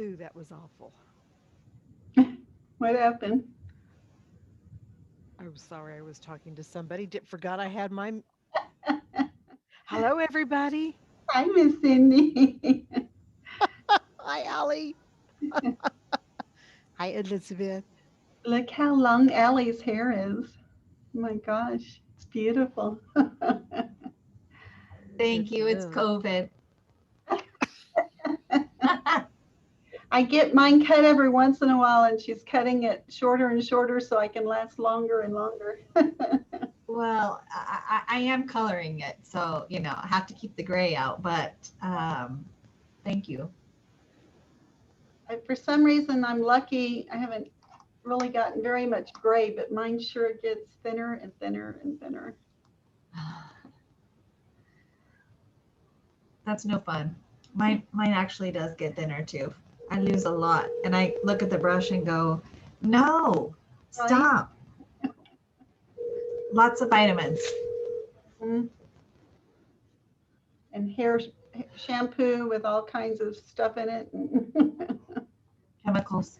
Ooh, that was awful. What happened? I'm sorry, I was talking to somebody. Forgot I had my. Hello, everybody. Hi, Miss Cindy. Hi, Allie. Hi, Elizabeth. Look how long Allie's hair is. Oh my gosh, it's beautiful. Thank Yes, you. it It's is. COVID. I get mine cut every once in a while, and she's cutting it shorter and shorter so I can last longer and longer. Well, I am coloring it, so I have to keep the gray out. But thank you. For some reason, I'm lucky. I haven't really gotten very much gray, but mine sure gets thinner and thinner and thinner. That's no fun. Mine actually does get thinner too. I lose a lot, and I look at the brush and go, "No, Right? stop." Lots of vitamins, Mm. And hair shampoo with all kinds of stuff in it. chemicals.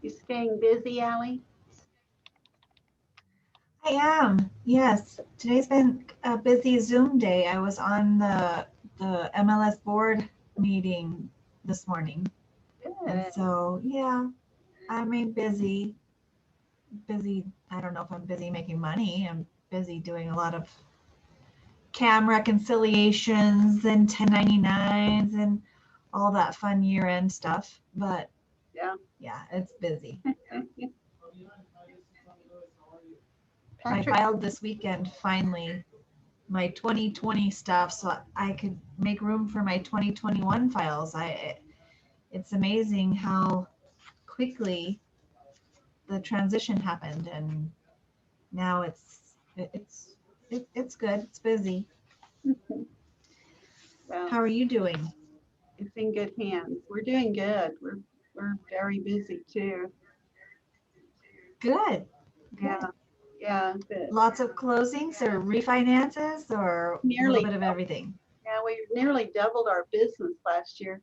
You staying busy, Allie? I am. Yes, today's been a busy Zoom day. I was on the MLS board meeting this morning, and Good. so yeah, I mean busy. I don't know if I'm busy making money. I'm busy doing a lot of CAM reconciliations and 1099s and all that fun year end stuff. But Yeah. yeah, it's busy. I Patrick, filed this weekend finally my 2020 stuff so I could make room for my 2021 files. It's amazing how quickly the transition happened, and now it's good. It's busy. well, How are you doing? it's in good hands. We're doing good. We're very busy too. Good. Yeah. Good. Yeah. Lots of closings or refinances or a little Nearly. bit of everything. Yeah, we nearly doubled our business last year.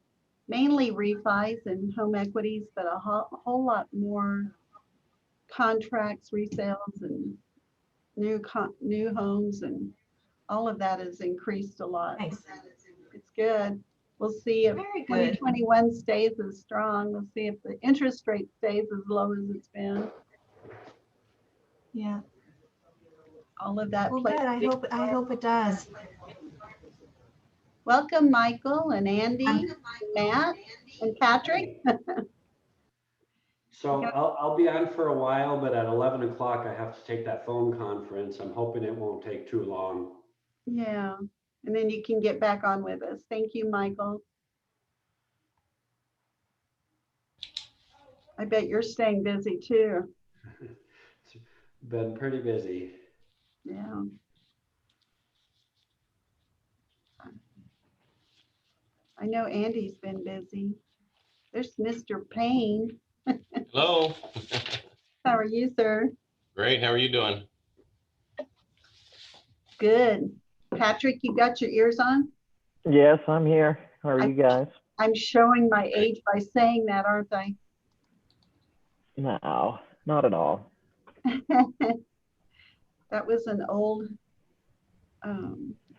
Mainly refis and home equities, but a whole lot more contracts, resales, and new homes, and all of that has increased a lot. Nice. It's good. We'll see if Very good. 2021 stays as strong. We'll see if the interest rate stays as low as it's been. Yeah. All of that Well, plays good. a big role. I hope it does. Welcome, Michael and Andy, I'm and Matt, and Patrick. So I'll be on for a while, but at 11 o'clock, I have to take that phone conference. I'm hoping it won't take too long. Yeah, and then you can get back on with us. Thank you, Michael. I bet you're staying busy too. It's been pretty busy. Yeah. I know Andy's been busy. There's Mr. Payne. Hello. How are you, sir? Great. How are you doing? Good. Patrick, you got your ears on? Yes, I'm here. How are I, you guys? I'm showing my Great. age by saying that, aren't I? No, not at all. That was an old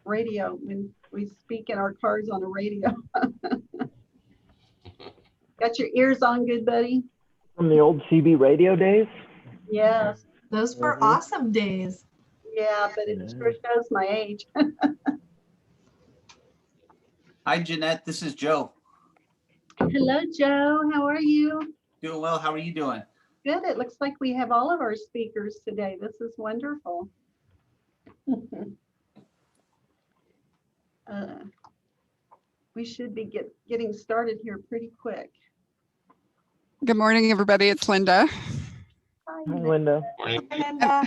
radio when we speak in our cars on a radio. Got your ears on, good buddy? From the old CB radio days? Yes. Those were Mm-hmm. awesome days. Yeah, but it sure shows my age. Hi, Jeanette. This is Joe. Hello, Joe. How are you? Doing well. How are you doing? Good. It looks like we have all of our speakers today. This is wonderful. We should be getting started here pretty quick. Good morning, everybody. It's Linda. Hi, Hi, Nick. Linda. Morning. Linda.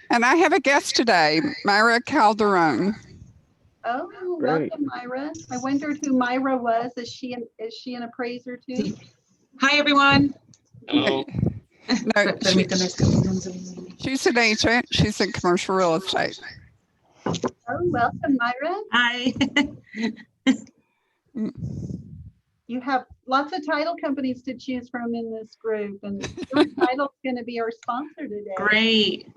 And I have a guest today, Myra Calderon. Oh, Great. welcome, Myra. I wondered who Myra was. Is she an appraiser too? Hi, everyone. Hello. No, she's an agent. She's in commercial real estate. Oh, welcome, Myra. Hi. You have lots of title companies to choose from in this group, and your title's going to be our sponsor today. Great.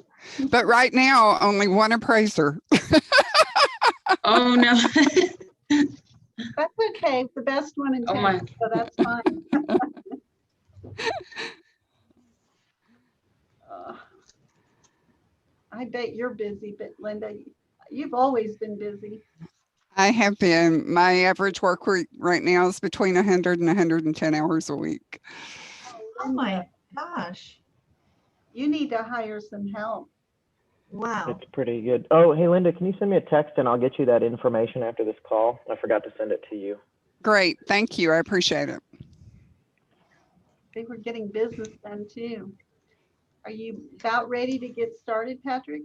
But right now, only one appraiser. Oh, no. That's okay. The best one in Oh, town, my. so that's fine. I bet you're busy, but Linda, you've always been busy. I have been. My average work week right now is between 100 and 110 hours a week. Oh my gosh. You need to hire some help. Wow. It's pretty good. Oh, hey, Linda, can you send me a text and I'll get you that information after this call? I forgot to send it to you. Great. Thank you. I appreciate it. I think we're getting business done too. Are you about ready to get started, Patrick?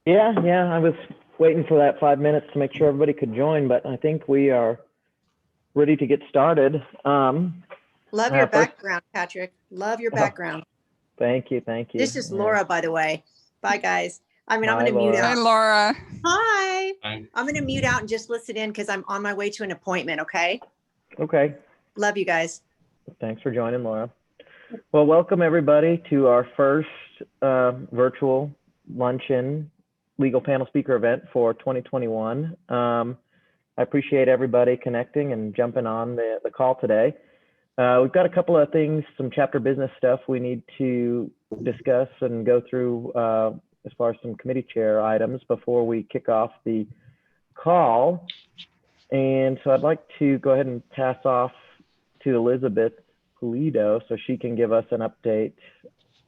Yeah, I was waiting for that 5 minutes to make sure everybody could join, but I think we are ready to get started. Love your first- background, Patrick. Love your Oh, background. Thank you. This is Yeah. Laura, by the way. Bye, guys. I mean, I'm Hi, going to mute Laura. Hey, out. Laura. Hi. Hi. I'm going to mute out and just listen in because I'm on my way to an appointment. Okay. Okay. Love you guys. Thanks for joining, Laura. Well, welcome everybody to our first virtual luncheon legal panel speaker event for 2021. I appreciate everybody connecting and jumping on the call today. We've got a couple of things, some chapter business stuff we need to discuss and go through as far as some committee chair items before we kick off the call. And so I'd like to go ahead and pass off to Elizabeth Pulido so she can give us an update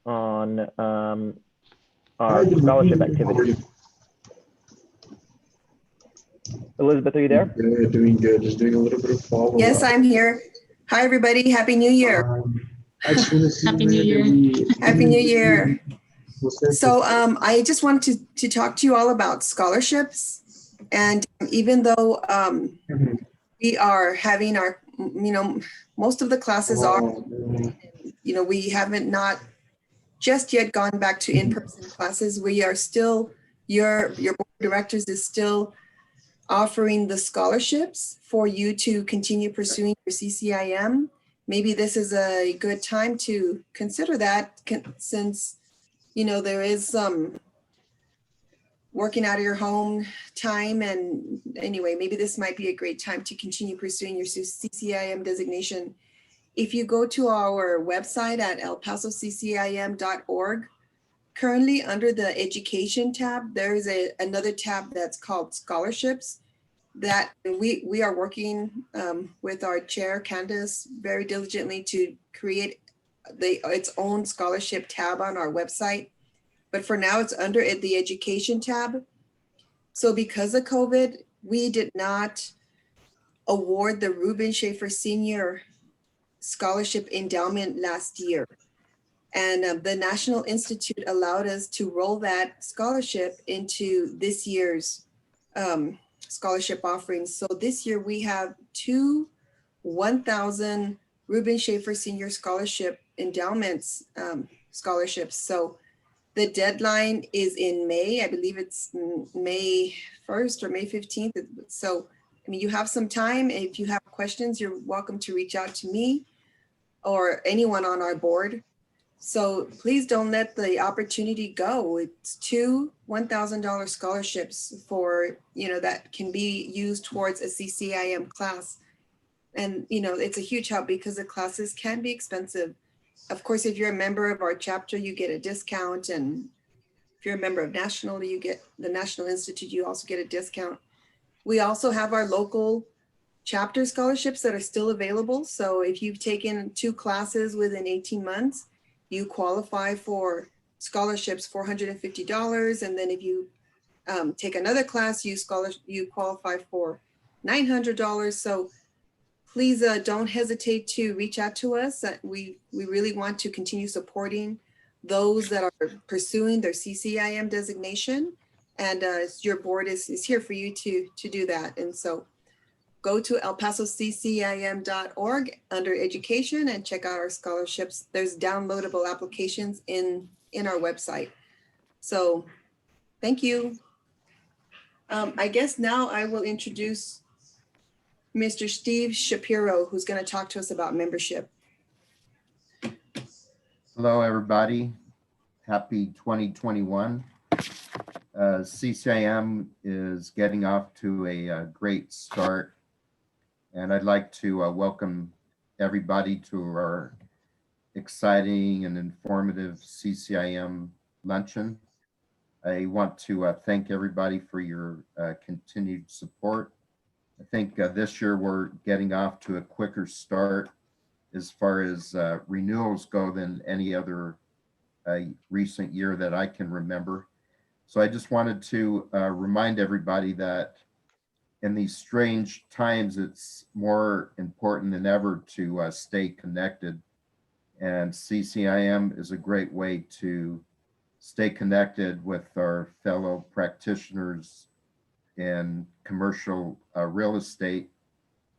on our scholarship activity. Elizabeth, are you there? Good, doing good. Just doing a little bit of follow-up. Yes, I'm here. Hi, everybody. Happy New Year. I just want to see Happy New Year. Happy New Year. So, So I just wanted to talk to you all about scholarships. And even though we are having our, most of the classes are, we haven't not just yet gone back to in-person classes. We are still, your board of directors is still offering the scholarships for you to continue pursuing your CCIM. Maybe this is a good time to consider that since, there is some working out of your home time. And anyway, maybe this might be a great time to continue pursuing your CCIM designation. If you go to our website at elpasoccim.org, currently under the education tab, there is another tab that's called scholarships that we are working with our chair, Candace, very diligently to create its own scholarship tab on our website. But for now, it's under the education tab. So because of COVID, we did not award the Reuben Schaefer Senior Scholarship Endowment last year. And the National Institute allowed us to roll that scholarship into this year's scholarship offerings. So this year we have two 1,000 Reuben Schaefer Senior Scholarship Endowments scholarships. So the deadline is in May. I believe it's May 1st or May 15th. So, you have some time. If you have questions, you're welcome to reach out to me or anyone on our board. So please don't let the opportunity go. It's two $1,000 scholarships for, that can be used towards a CCIM class. And, it's a huge help because the classes can be expensive. Of course, if you're a member of our chapter, you get a discount. And if you're a member of National, you get the National Institute, you also get a discount. We also have our local chapter scholarships that are still available. So if you've taken 2 classes within 18 months, you qualify for scholarships $450. And then if you take another class, you qualify for $900. So please don't hesitate to reach out to us. We really want to continue supporting those that are pursuing their CCIM designation. And your board is here for you to do that. And so go to elpasoccim.org under education and check out our scholarships. There's downloadable applications in our website. So thank you. I guess now I will introduce Mr. Steve Shapiro, who's going to talk to us about membership. Hello, everybody. Happy 2021. CCIM is getting off to a great start. And I'd like to welcome everybody to our exciting and informative CCIM luncheon. I want to thank everybody for your continued support. I think this year we're getting off to a quicker start as far as renewals go than any other recent year that I can remember. So I just wanted to remind everybody that in these strange times, it's more important than ever to stay connected. And CCIM is a great way to stay connected with our fellow practitioners in commercial real estate.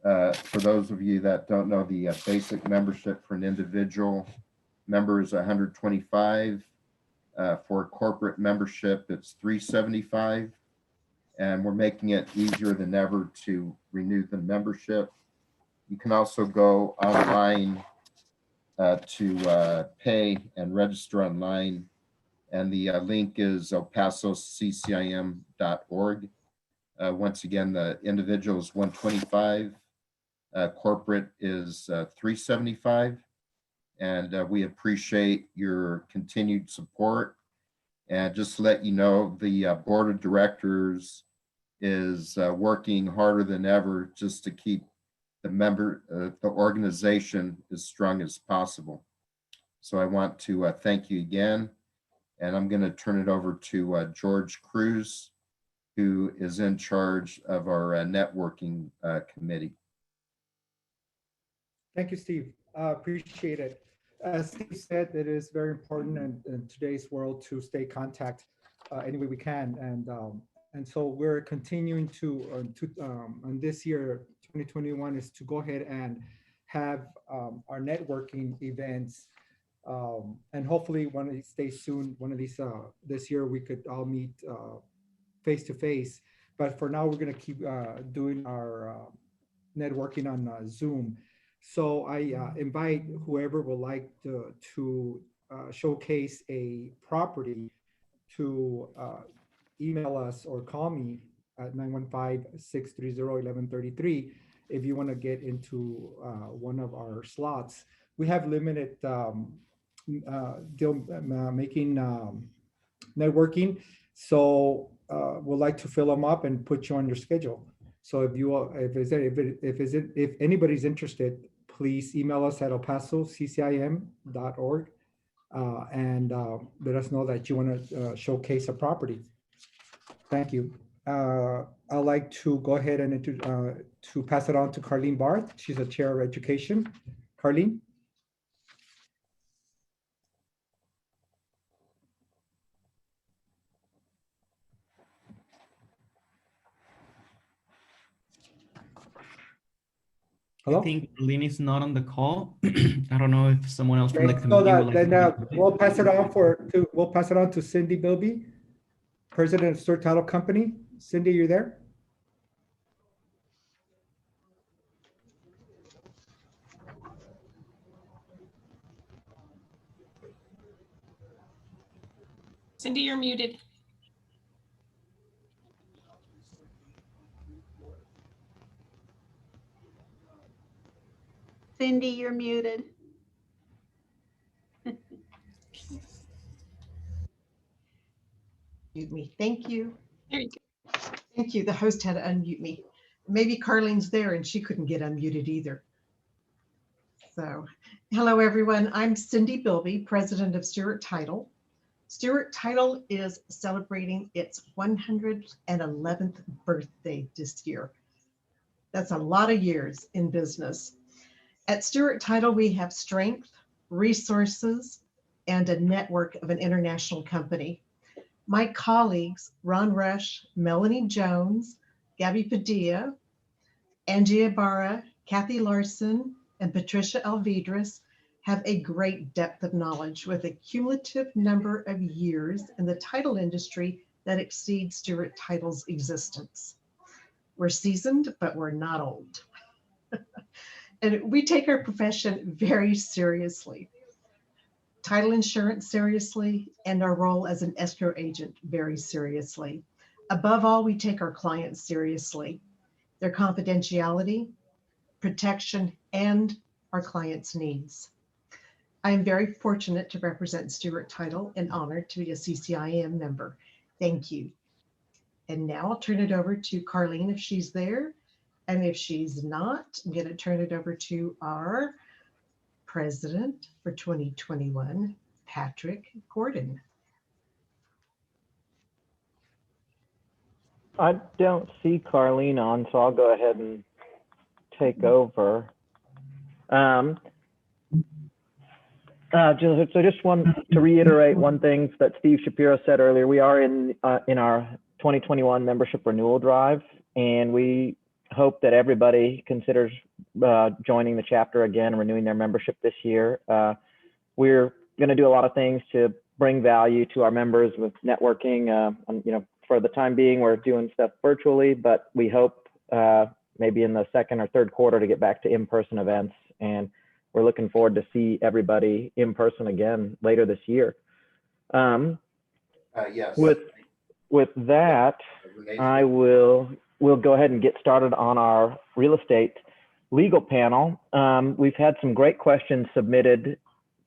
For those of you that don't know, the basic membership for an individual member is $125. For corporate membership, it's $375. And we're making it easier than ever to renew the membership. You can also go online to pay and register online. And the link is elpasoccim.org. Once again, the individual is $125. Corporate is $375. And we appreciate your continued support. And just to let you know, the board of directors is working harder than ever just to keep the organization as strong as possible. So I want to thank you again. And I'm going to turn it over to George Cruz, who is in charge of our networking committee. Thank you, Steve. Appreciate it. As Steve said, it is very important in today's world to stay contact any way we can. And so we're continuing to on this year, 2021, is to go ahead and have our networking events. And hopefully one of these days soon, one of these this year, we could all meet face to face. But for now, we're going to keep doing our networking on Zoom. So I invite whoever would like to showcase a property to email us or call me at 915-630-1133 if you want to get into one of our slots. We have limited deal making networking, so we'll like to fill them up and put you on your schedule. So if anybody's interested, please email us at elpasoccim.org and let us know that you want to showcase a property. Thank you. I'd like to go ahead and to pass it on to Carlene Barth. She's a chair of education. Carlene. Hello? I think Lynn is not on the call. I don't know if someone else from the committee would like to. We'll pass it on to Cindy Bilby, President of Stewart Title Company. Cindy, you there? Cindy, you're muted. Cindy, you're muted. Mute me. Thank you. There you go. Thank you. The host had to unmute me. Maybe Carlene's there and she couldn't get unmuted either. So, hello everyone. I'm Cindy Bilby, President of Stewart Title. Stewart Title is celebrating its 111th birthday this year. That's a lot of years in business. At Stewart Title, we have strength, resources, and a network of an international company. My colleagues, Ron Rush, Melanie Jones, Gabby Padilla, Angie Ibarra, Kathy Larson, and Patricia Alvidres have a great depth of knowledge with a cumulative number of years in the title industry that exceeds Stewart Title's existence. We're seasoned, but we're not old. And we take our profession very seriously. Title insurance seriously, and our role as an escrow agent very seriously. Above all, we take our clients seriously, their confidentiality, protection, and our clients' needs. I am very fortunate to represent Stewart Title and honored to be a CCIM member. Thank you. And now I'll turn it over to Carlene if she's there. And if she's not, I'm going to turn it over to our president for 2021, Patrick Gordon. I don't see Carlene on, so I'll go ahead and take over. So just want to reiterate one thing that Steve Shapiro said earlier. We are in our 2021 membership renewal drive, and we hope that everybody considers joining the chapter again and renewing their membership this year. We're going to do a lot of things to bring value to our members with networking. For the time being, we're doing stuff virtually, but we hope maybe in the second or third quarter to get back to in-person events. And we're looking forward to see everybody in person again later this year. Yes. With that, we'll go ahead and get started on our real estate legal panel. We've had some great questions submitted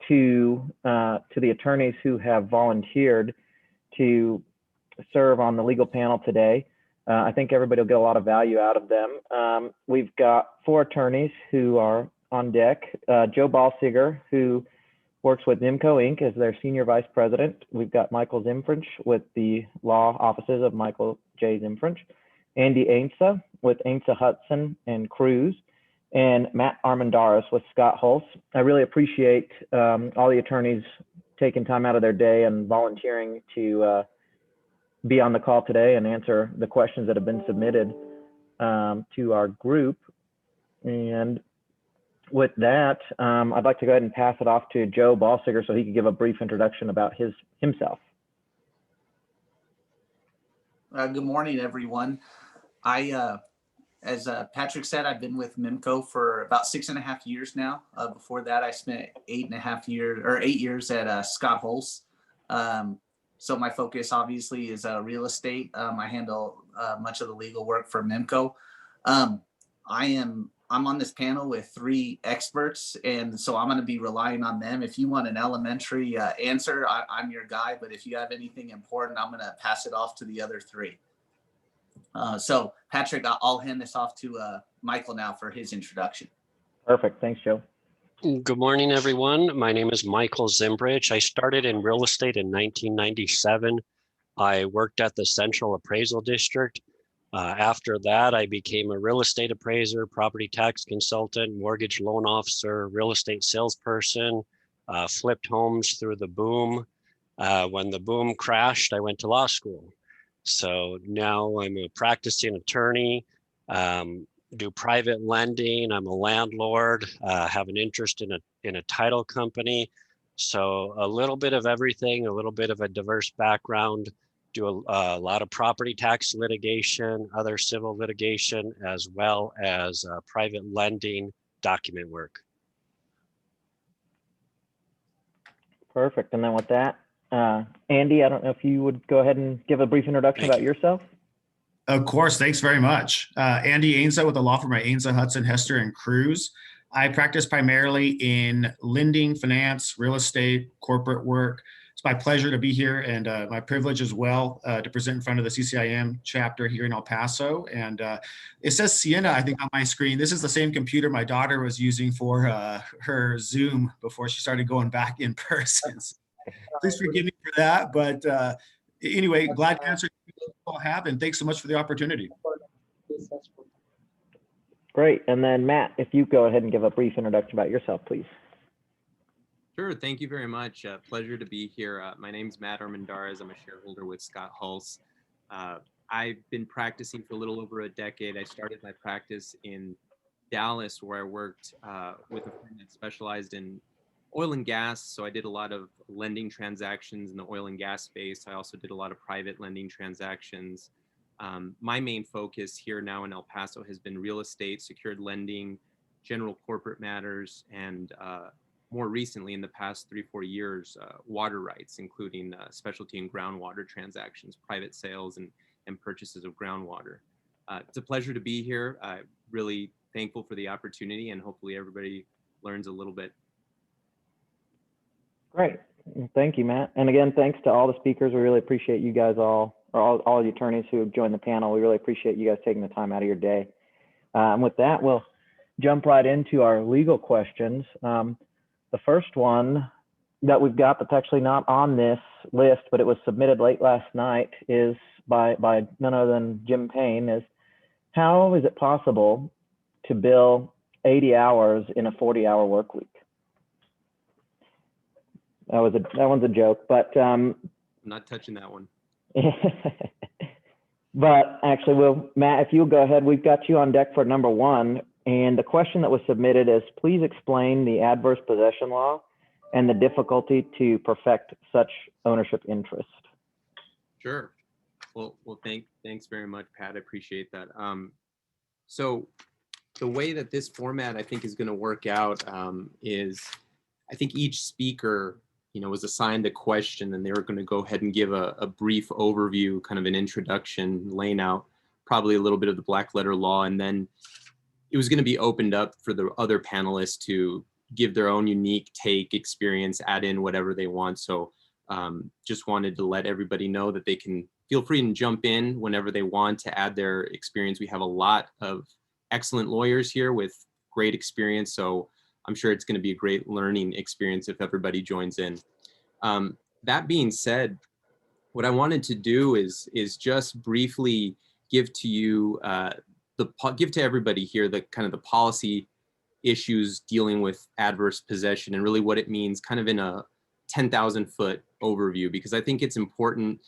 to the attorneys who have volunteered to serve on the legal panel today. I think everybody will get a lot of value out of them. We've got 4 attorneys who are on deck. Joe Balsiger, who works with NIMCO Inc. as their Senior Vice President. We've got Michael Zimfrinch with the law offices of Michael J. Zimfrinch. Andy Ainsa with Ainsa Hudson and Cruz, and Matt Armandaris with Scott Hulse. I really appreciate all the attorneys taking time out of their day and volunteering to be on the call today and answer the questions that have been submitted to our group. And with that, I'd like to go ahead and pass it off to Joe Balsiger so he could give a brief introduction about himself. Good morning, everyone. As Patrick said, I've been with MIMCO for about 6.5 years now. Before that, I spent 8 years at Scott Hulse. So my focus obviously is real estate. I handle much of the legal work for MIMCO. I'm on this panel with 3 experts, and so I'm going to be relying on them. If you want an elementary answer, I'm your guy, but if you have anything important, I'm going to pass it off to the other 3. So Patrick, I'll hand this off to Michael now for his introduction. Perfect. Thanks, Joe. Good morning, everyone. My name is Michael Zimbrich. I started in real estate in 1997. I worked at the Central Appraisal District. After that, I became a real estate appraiser, property tax consultant, mortgage loan officer, real estate salesperson, flipped homes through the boom. When the boom crashed, I went to law school. So now I'm a practicing attorney, do private lending. I'm a landlord, have an interest in a title company. So a little bit of everything, a little bit of a diverse background. Do a lot of property tax litigation, other civil litigation, as well as private lending document work. Perfect. And then with that, Andy, I don't know if you would go ahead and give a brief introduction about yourself. Of course. Thanks very much. Andy Ainsa with the law firm of Ainsa, Hudson, Hester, and Cruz. I practice primarily in lending, finance, real estate, corporate work. It's my pleasure to be here and my privilege as well to present in front of the CCIM chapter here in El Paso. And it says Sienna, I think, on my screen. This is the same computer my daughter was using for her Zoom before she started going back in person. So please forgive me for that. But anyway, glad to answer what you all have, and thanks so much for the opportunity. Great. And then Matt, if you go ahead and give a brief introduction about yourself, please. Sure. Thank you very much. Pleasure to be here. My name's Matt Armendariz. I'm a shareholder with Scott Hulse. I've been practicing for a little over a decade. I started my practice in Dallas, where I worked with a firm that specialized in oil and gas. So I did a lot of lending transactions in the oil and gas space. I also did a lot of private lending transactions. My main focus here now in El Paso has been real estate, secured lending, general corporate matters, and more recently in the past 3-4 years, water rights, including specialty and groundwater transactions, private sales and purchases of groundwater. It's a pleasure to be here. I'm really thankful for the opportunity, and hopefully everybody learns a little bit. Great. Thank you, Matt. And again, thanks to all the speakers. We really appreciate you guys all the attorneys who have joined the panel. We really appreciate you guys taking the time out of your day. With that, we'll jump right into our legal questions. The first one that we've got that's actually not on this list, but it was submitted late last night, is by none other than Jim Payne, is how is it possible to bill 80 hours in a 40-hour work week? That one's a joke, but I'm not touching that one. But actually, Matt, if you'll go ahead, we've got you on deck for number one. And the question that was submitted is, please explain the adverse possession law and the difficulty to perfect such ownership interest. Sure. Well, thanks very much, Pat. I appreciate that. So the way that this format I think is going to work out is, I think each speaker, was assigned a question, and they were going to go ahead and give a brief overview, kind of an introduction, laying out probably a little bit of the black letter law, and then it was going to be opened up for the other panelists to give their own unique take, experience, add in whatever they want. So just wanted to let everybody know that they can feel free and jump in whenever they want to add their experience. We have a lot of excellent lawyers here with great experience, so I'm sure it's going to be a great learning experience if everybody joins in. That being said, what I wanted to do is just briefly give to you give to everybody here the kind of the policy issues dealing with adverse possession and really what it means kind of in a 10,000-foot overview, because I think it's important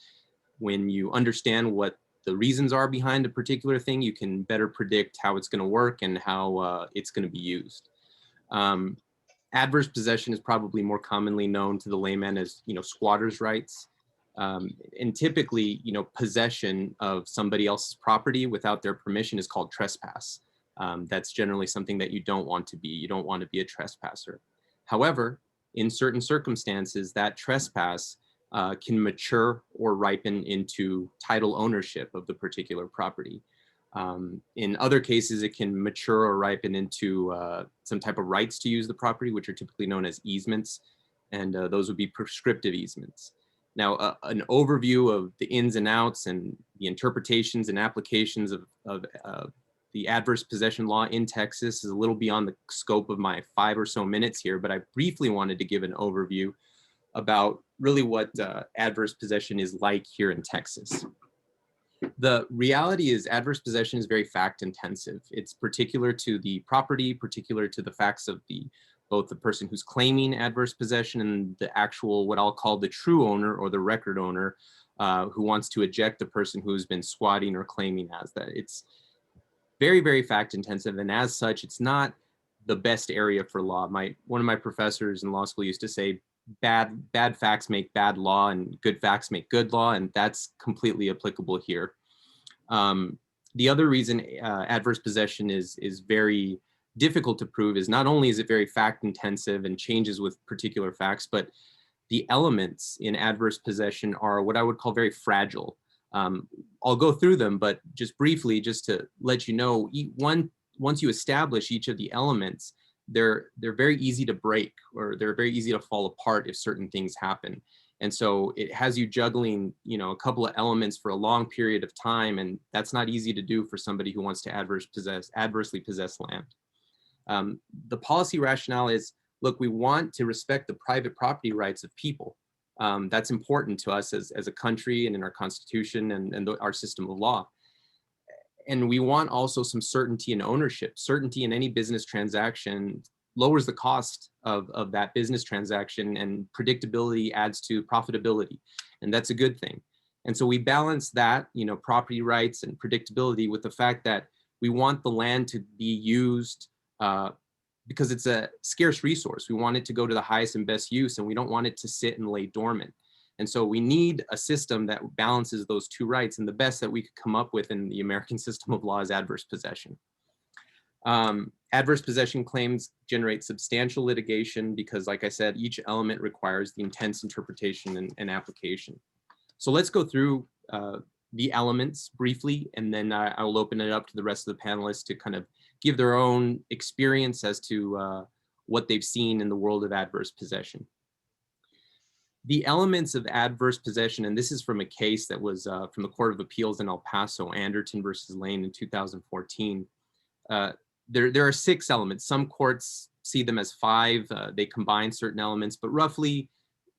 when you understand what the reasons are behind a particular thing, you can better predict how it's going to work and how it's going to be used. Adverse possession is probably more commonly known to the layman as, squatter's rights. And typically, possession of somebody else's property without their permission is called trespass. That's generally something that you don't want to be. You don't want to be a trespasser. However, in certain circumstances, that trespass can mature or ripen into title ownership of the particular property. In other cases, it can mature or ripen into some type of rights to use the property, which are typically known as easements, and those would be prescriptive easements. Now, an overview of the ins and outs and the interpretations and applications of the adverse possession law in Texas is a little beyond the scope of my 5 or so minutes here, but I briefly wanted to give an overview about really what adverse possession is like here in Texas. The reality is adverse possession is very fact intensive. It's particular to the property, particular to the facts of both the person who's claiming adverse possession and the actual, what I'll call the true owner or the record owner who wants to eject the person who's been squatting or claiming as that. It's very, very fact intensive. And as such, it's not the best area for law. One of my professors in law school used to say, bad facts make bad law and good facts make good law. And that's completely applicable here. The other reason adverse possession is very difficult to prove is not only is it very fact intensive and changes with particular facts, but the elements in adverse possession are what I would call very fragile. I'll go through them, but just briefly, just to let you know, once you establish each of the elements, they're very easy to break, or they're very easy to fall apart if certain things happen. And so it has you juggling, a couple of elements for a long period of time, and that's not easy to do for somebody who wants to adversely possess land. The policy rationale is, look, we want to respect the private property rights of people. That's important to us as a country and in our constitution and our system of law. And we want also some certainty in ownership. Certainty in any business transaction lowers the cost of that business transaction, and predictability adds to profitability. And that's a good thing. And so we balance that, property rights and predictability with the fact that we want the land to be used because it's a scarce resource. We want it to go to the highest and best use, and we don't want it to sit and lay dormant. And so we need a system that balances those two rights. And the best that we could come up with in the American system of law is adverse possession. Adverse possession claims generate substantial litigation because, like I said, each element requires the intense interpretation and application. So let's go through the elements briefly, and then I will open it up to the rest of the panelists to kind of give their own experience as to what they've seen in the world of adverse possession. The elements of adverse possession, and this is from a case that was from the Court of Appeals in El Paso, Anderton versus Lane in 2014. There are 6 elements. Some courts see them as 5. They combine certain elements, but roughly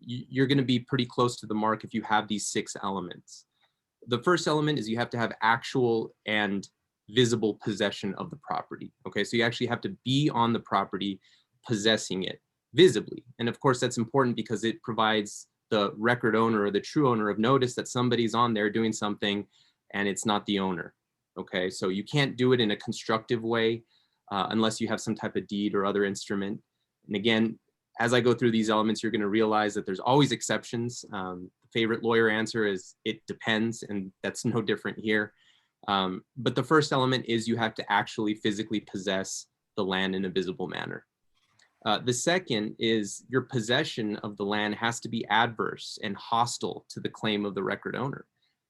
you're going to be pretty close to the mark if you have these 6 elements. The first element is you have to have actual and visible possession of the property. Okay, so you actually have to be on the property possessing it visibly. And of course, that's important because it provides the record owner or the true owner of notice that somebody's on there doing something and it's not the owner. Okay, so you can't do it in a constructive way unless you have some type of deed or other instrument. And again, as I go through these elements, you're going to realize that there's always exceptions. The favorite lawyer answer is it depends, and that's no different here. But the first element is you have to actually physically possess the land in a visible manner. The second is your possession of the land has to be adverse and hostile to the claim of the record owner.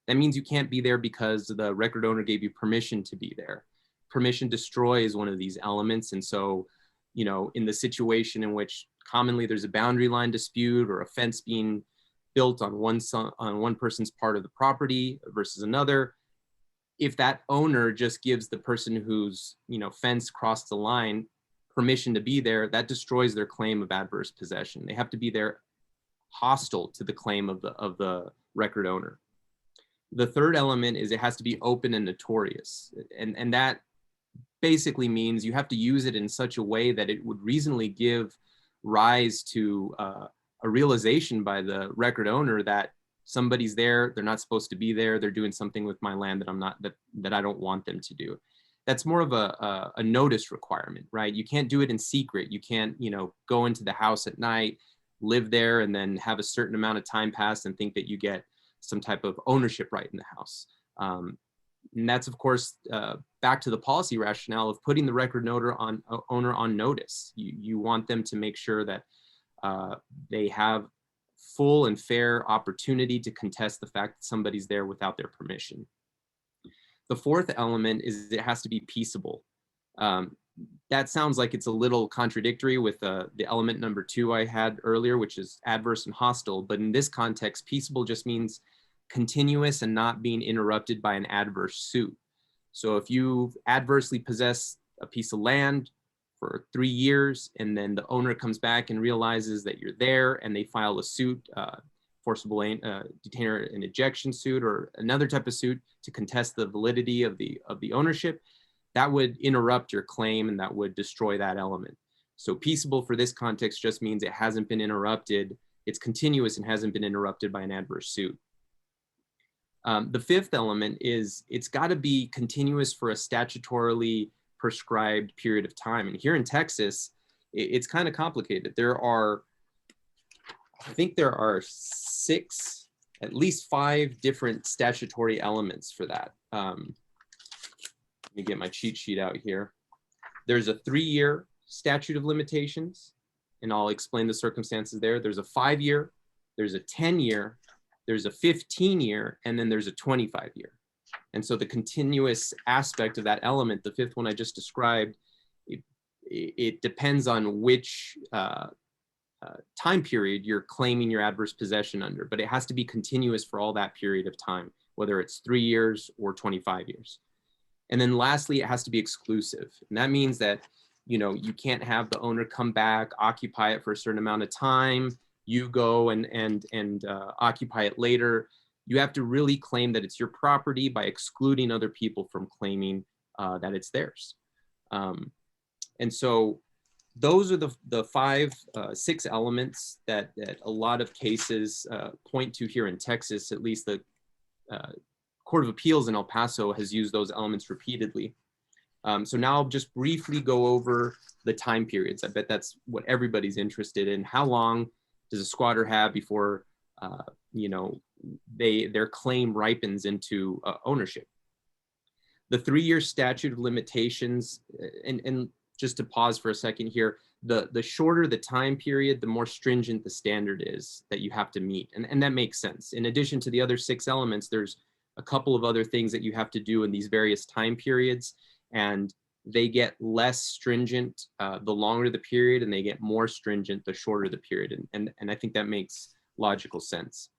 That means you can't be there because the record owner gave you permission to be there. Permission destroys one of these elements. And so, in the situation in which commonly there's a boundary line dispute or a fence being built on one person's part of the property versus another, if that owner just gives the person whose fence crossed the line permission to be there, that destroys their claim of adverse possession. They have to be there hostile to the claim of the record owner. The third element is it has to be open and notorious. And that basically means you have to use it in such a way that it would reasonably give rise to a realization by the record owner that somebody's there, they're not supposed to be there, they're doing something with my land that I don't want them to do. That's more of a notice requirement, right? You can't do it in secret. You can't, go into the house at night, live there, and then have a certain amount of time pass and think that you get some type of ownership right in the house. And that's, of course, back to the policy rationale of putting the record owner on notice. You want them to make sure that they have full and fair opportunity to contest the fact that somebody's there without their permission. The fourth element is it has to be peaceable. That sounds like it's a little contradictory with the element number 2 I had earlier, which is adverse and hostile. But in this context, peaceable just means continuous and not being interrupted by an adverse suit. So if you adversely possess a piece of land for 3 years, and then the owner comes back and realizes that you're there and they file a suit, forcible detainer and ejection suit or another type of suit to contest the validity of the ownership, that would interrupt your claim and that would destroy that element. So peaceable for this context just means it hasn't been interrupted. It's continuous and hasn't been interrupted by an adverse suit. The fifth element is it's got to be continuous for a statutorily prescribed period of time. And here in Texas, it's kind of complicated. I think there are 6, at least 5 different statutory elements for that. Let me get my cheat sheet out here. There's a 3-year statute of limitations, and I'll explain the circumstances there. There's a 5-year, there's a 10-year, there's a 15-year, and then there's a 25-year. And so the continuous aspect of that element, the 5th one I just described, it depends on which time period you're claiming your adverse possession under, but it has to be continuous for all that period of time, whether it's 3 years or 25 years. And then lastly, it has to be exclusive. And that means that, you can't have the owner come back, occupy it for a certain amount of time, you go and occupy it later. you have to really claim that it's your property by excluding other people from claiming that it's theirs. And so those are the six elements that a lot of cases point to here in Texas. At least the Court of Appeals in El Paso has used those elements repeatedly. So now I'll just briefly go over the time periods. I bet that's what everybody's interested in. How long does a squatter have before their claim ripens into ownership? The 3-year statute of limitations, and just to pause for a second here, the shorter the time period, the more stringent the standard is that you have to meet. And that makes sense. In addition to the other 6 elements, there's a couple of other things that you have to do in these various time periods, and they get less stringent the longer the period, and they get more stringent the shorter the period. And I think that makes logical sense.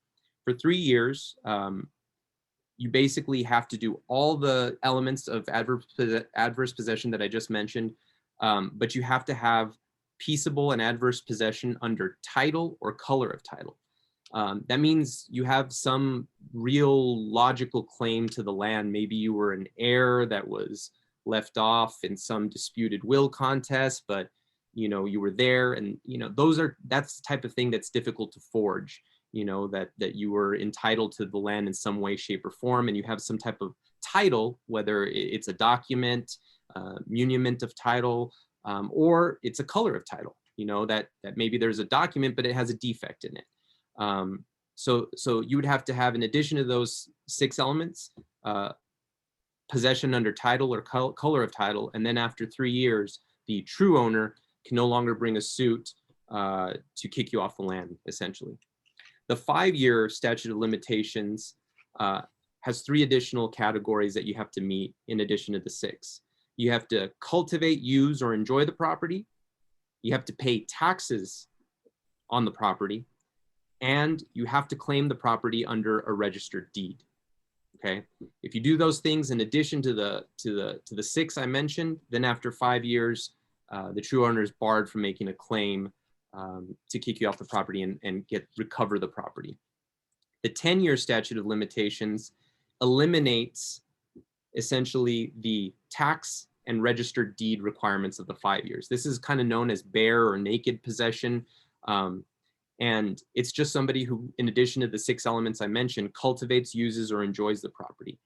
For 3 years, you basically have to do all the elements of adverse possession that I just mentioned, but you have to have peaceable and adverse possession under title or color of title. That means you have some real logical claim to the land. Maybe you were an heir that was left off in some disputed will contest, but you were there, and that's the type of thing that's difficult to forge. That you were entitled to the land in some way, shape, or form, and you have some type of title, whether it's a document, muniment of title, or it's a color of title. That maybe there's a document, but it has a defect in it. So you would have to have, in addition to those 6 elements, possession under title or color of title, and then after 3 years, the true owner can no longer bring a suit to kick you off the land, essentially. The 5-year statute of limitations has 3 additional categories that you have to meet in addition to the 6. You have to cultivate, use, or enjoy the property. You have to pay taxes on the property, and you have to claim the property under a registered deed. Okay, if you do those things in addition to the 6 I mentioned, then after 5 years, the true owner is barred from making a claim to kick you off the property and recover the property. The 10-year statute of limitations eliminates essentially the tax and registered deed requirements of the 5 years. This is kind of known as bare or naked possession. And it's just somebody who, in addition to the 6 elements I mentioned, cultivates, uses, or enjoys the property.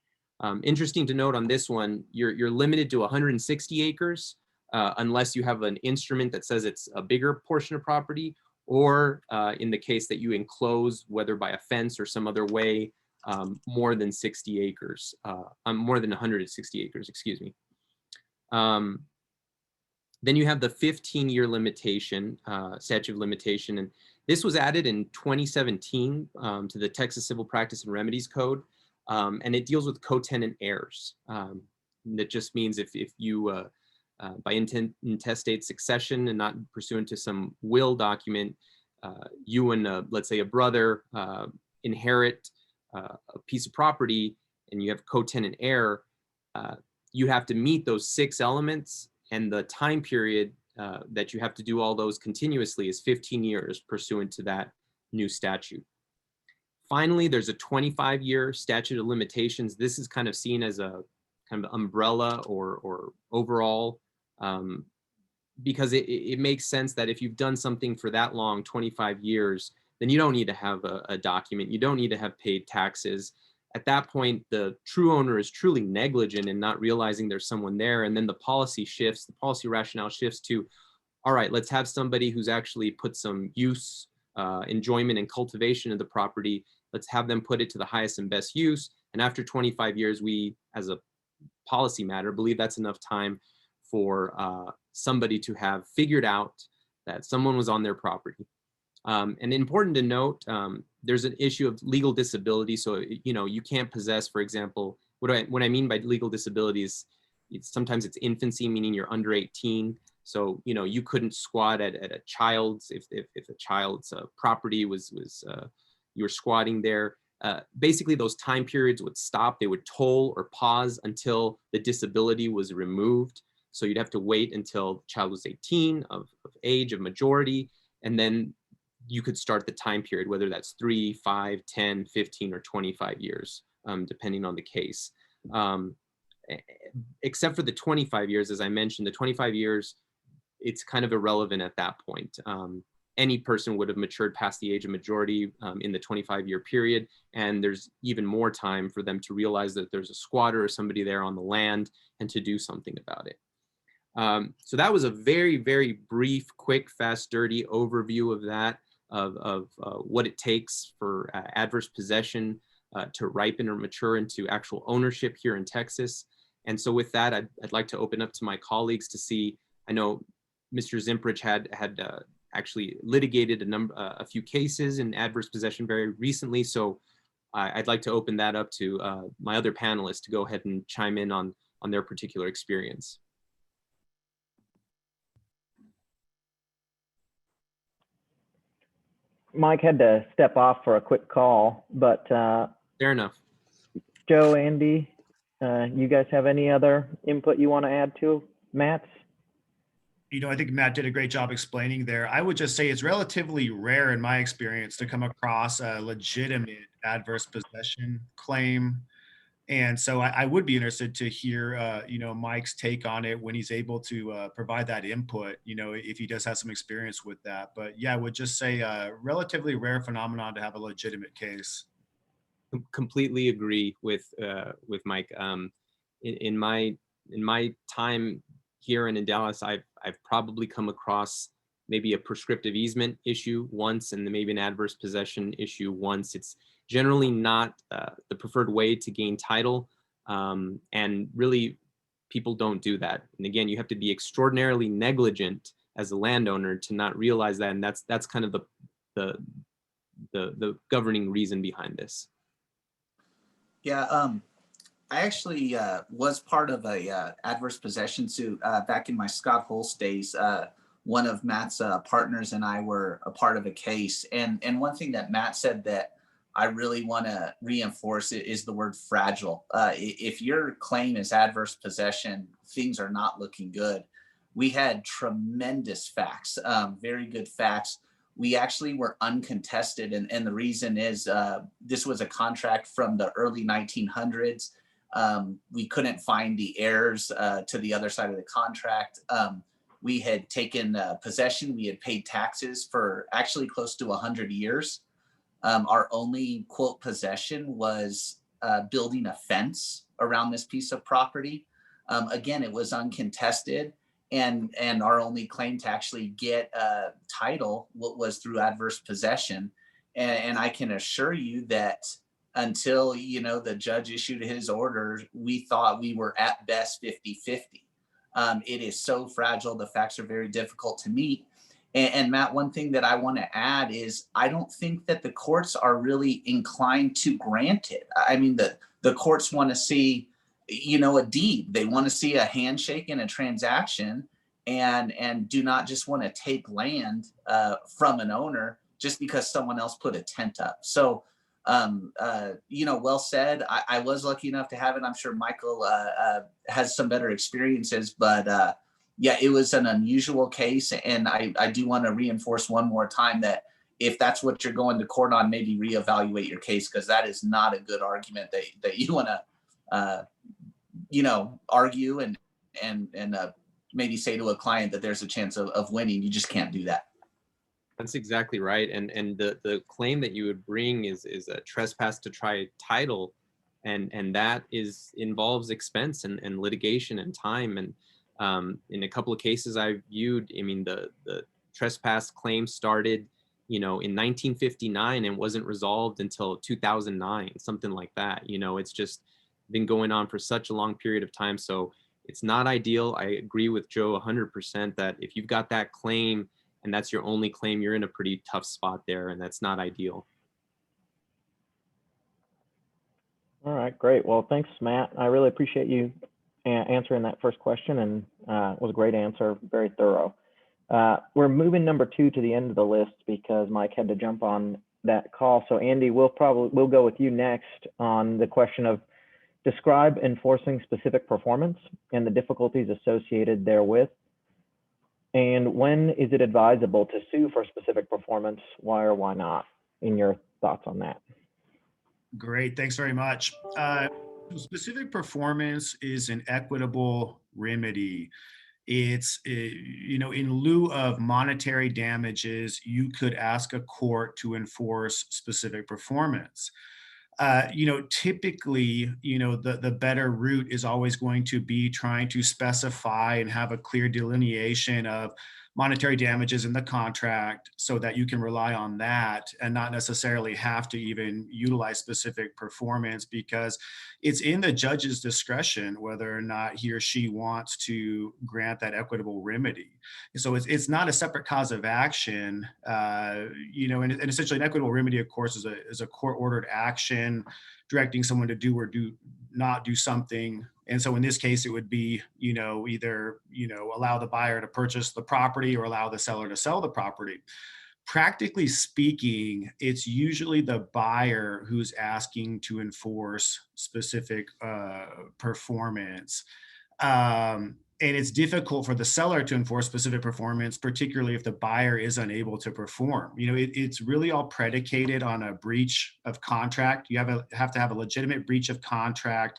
Interesting to note on this one, you're limited to 160 acres unless you have an instrument that says it's a bigger portion of property, or in the case that you enclose, whether by a fence or some other way, more than 60 acres, more than 160 acres, excuse me. Then you have the 15-year limitation, statute of limitation, and this was added in 2017 to the Texas Civil Practice and Remedies Code, and it deals with co-tenant heirs. That just means if you, by intestate succession and not pursuant to some will document, you and let's say a brother inherit a piece of property and you have co-tenant heir, you have to meet those 6 elements, and the time period that you have to do all those continuously is 15 years pursuant to that new statute. Finally, there's a 25-year statute of limitations. This is kind of seen as a kind of umbrella or overall, because it makes sense that if you've done something for that long, 25 years, then you don't need to have a document. You don't need to have paid taxes. At that point, the true owner is truly negligent in not realizing there's someone there. And then the policy shifts, the policy rationale shifts to, all right, let's have somebody who's actually put some use, enjoyment, and cultivation of the property. Let's have them put it to the highest and best use. And after 25 years, we, as a policy matter, believe that's enough time for somebody to have figured out that someone was on their property. And important to note, there's an issue of legal disability. So, you can't possess, for example, what I mean by legal disability is sometimes it's infancy, meaning you're under 18. So, you couldn't squat at a child's, if a child's property was you were squatting there. Basically, those time periods would stop. They would toll or pause until the disability was removed. So you'd have to wait until the child was 18 of age, of majority, and then you could start the time period, whether that's 3, 5, 10, 15, or 25 years, depending on the case. Except for the 25 years, as I mentioned, the 25 years, it's kind of irrelevant at that point. Any person would have matured past the age of majority in the 25-year period, and there's even more time for them to realize that there's a squatter or somebody there on the land and to do something about it. So that was a very, very brief, quick, fast, dirty overview of that, of what it takes for adverse possession to ripen or mature into actual ownership here in Texas. And so with that, I'd like to open up to my colleagues to see. I know Mr. Zimprich had actually litigated a few cases in adverse possession very recently. So I'd like to open that up to my other panelists to go ahead and chime in on their particular experience. Mike had to step off for a quick call, but fair enough. Joe, Andy, you guys have any other input you want to add to Matt's? You know, I think Matt did a great job explaining there. I would just say it's relatively rare in my experience to come across a legitimate adverse possession claim. And so I would be interested to hear, you know, Mike's take on it when he's able to provide that input, you know, if he does have some experience with that. But yeah, I would just say a relatively rare phenomenon to have a legitimate case. Completely agree with Mike. In my time here and in Dallas, I've probably come across maybe a prescriptive easement issue once, and then maybe an adverse possession issue once. It's generally not the preferred way to gain title, and really people don't do that. And again, you have to be extraordinarily negligent as a landowner to not realize that, and that's kind of the governing reason behind this. Yeah, I actually was part of a adverse possession suit back in my Scott Holst days. One of Matt's partners and I were a part of a case. And one thing that Matt said that I really want to reinforce is the word fragile. If your claim is adverse possession, things are not looking good. We had tremendous facts, very good facts. We actually were uncontested. And the reason is this was a contract from the early 1900s. We couldn't find the heirs to the other side of the contract. We had taken possession. We had paid taxes for actually close to 100 years. Our only quote possession was building a fence around this piece of property. Again, it was uncontested. And our only claim to actually get title was through adverse possession. And I can assure you that until, you know, the judge issued his order, we thought we were at best 50-50. It is so fragile. The facts are very difficult to meet. And Matt, one thing that I want to add is I don't think that the courts are really inclined to grant it. I mean, the courts want to see, you know, a deed. They want to see a handshake and a transaction, and do not just want to take land from an owner just because someone else put a tent up. So, you know, well said. I was lucky enough to have it. I'm sure Michael has some better experiences, but yeah, it was an unusual case. And I do want to reinforce one more time that if that's what you're going to court on, maybe reevaluate your case, because that is not a good argument that you want to, you know, argue and maybe say to a client that there's a chance of winning. You just can't do that. That's exactly right. And the claim that you would bring is a trespass to try title, and that involves expense and litigation and time. And in a couple of cases I've viewed, I mean, the trespass claim started, you know, in 1959 and wasn't resolved until 2009, something like that. You know, it's just been going on for such a long period of time. So it's not ideal. I agree with Joe 100% that if you've got that claim and that's your only claim, you're in a pretty tough spot there, and that's not ideal. All right, great. Well, thanks, Matt. I really appreciate you answering that first question, and it was a great answer, very thorough. We're moving number 2 to the end of the list because Mike had to jump on that call. So Andy, we'll go with you next on the question of describe enforcing specific performance and the difficulties associated therewith. And when is it advisable to sue for specific performance? Why or why not? In your thoughts on that? Great, thanks very much. Specific performance is an equitable remedy. It's, in lieu of monetary damages, you could ask a court to enforce specific performance. Typically, the better route is always going to be trying to specify and have a clear delineation of monetary damages in the contract so that you can rely on that and not necessarily have to even utilize specific performance, because it's in the judge's discretion whether or not he or she wants to grant that equitable remedy. So it's not a separate cause of action, and essentially an equitable remedy, of course, is a court-ordered action directing someone to do or do not do something. And so in this case, it would be, either, allow the buyer to purchase the property or allow the seller to sell the property. Practically speaking, it's usually the buyer who's asking to enforce specific performance. And it's difficult for the seller to enforce specific performance, particularly if the buyer is unable to perform. It's really all predicated on a breach of contract. You have to have a legitimate breach of contract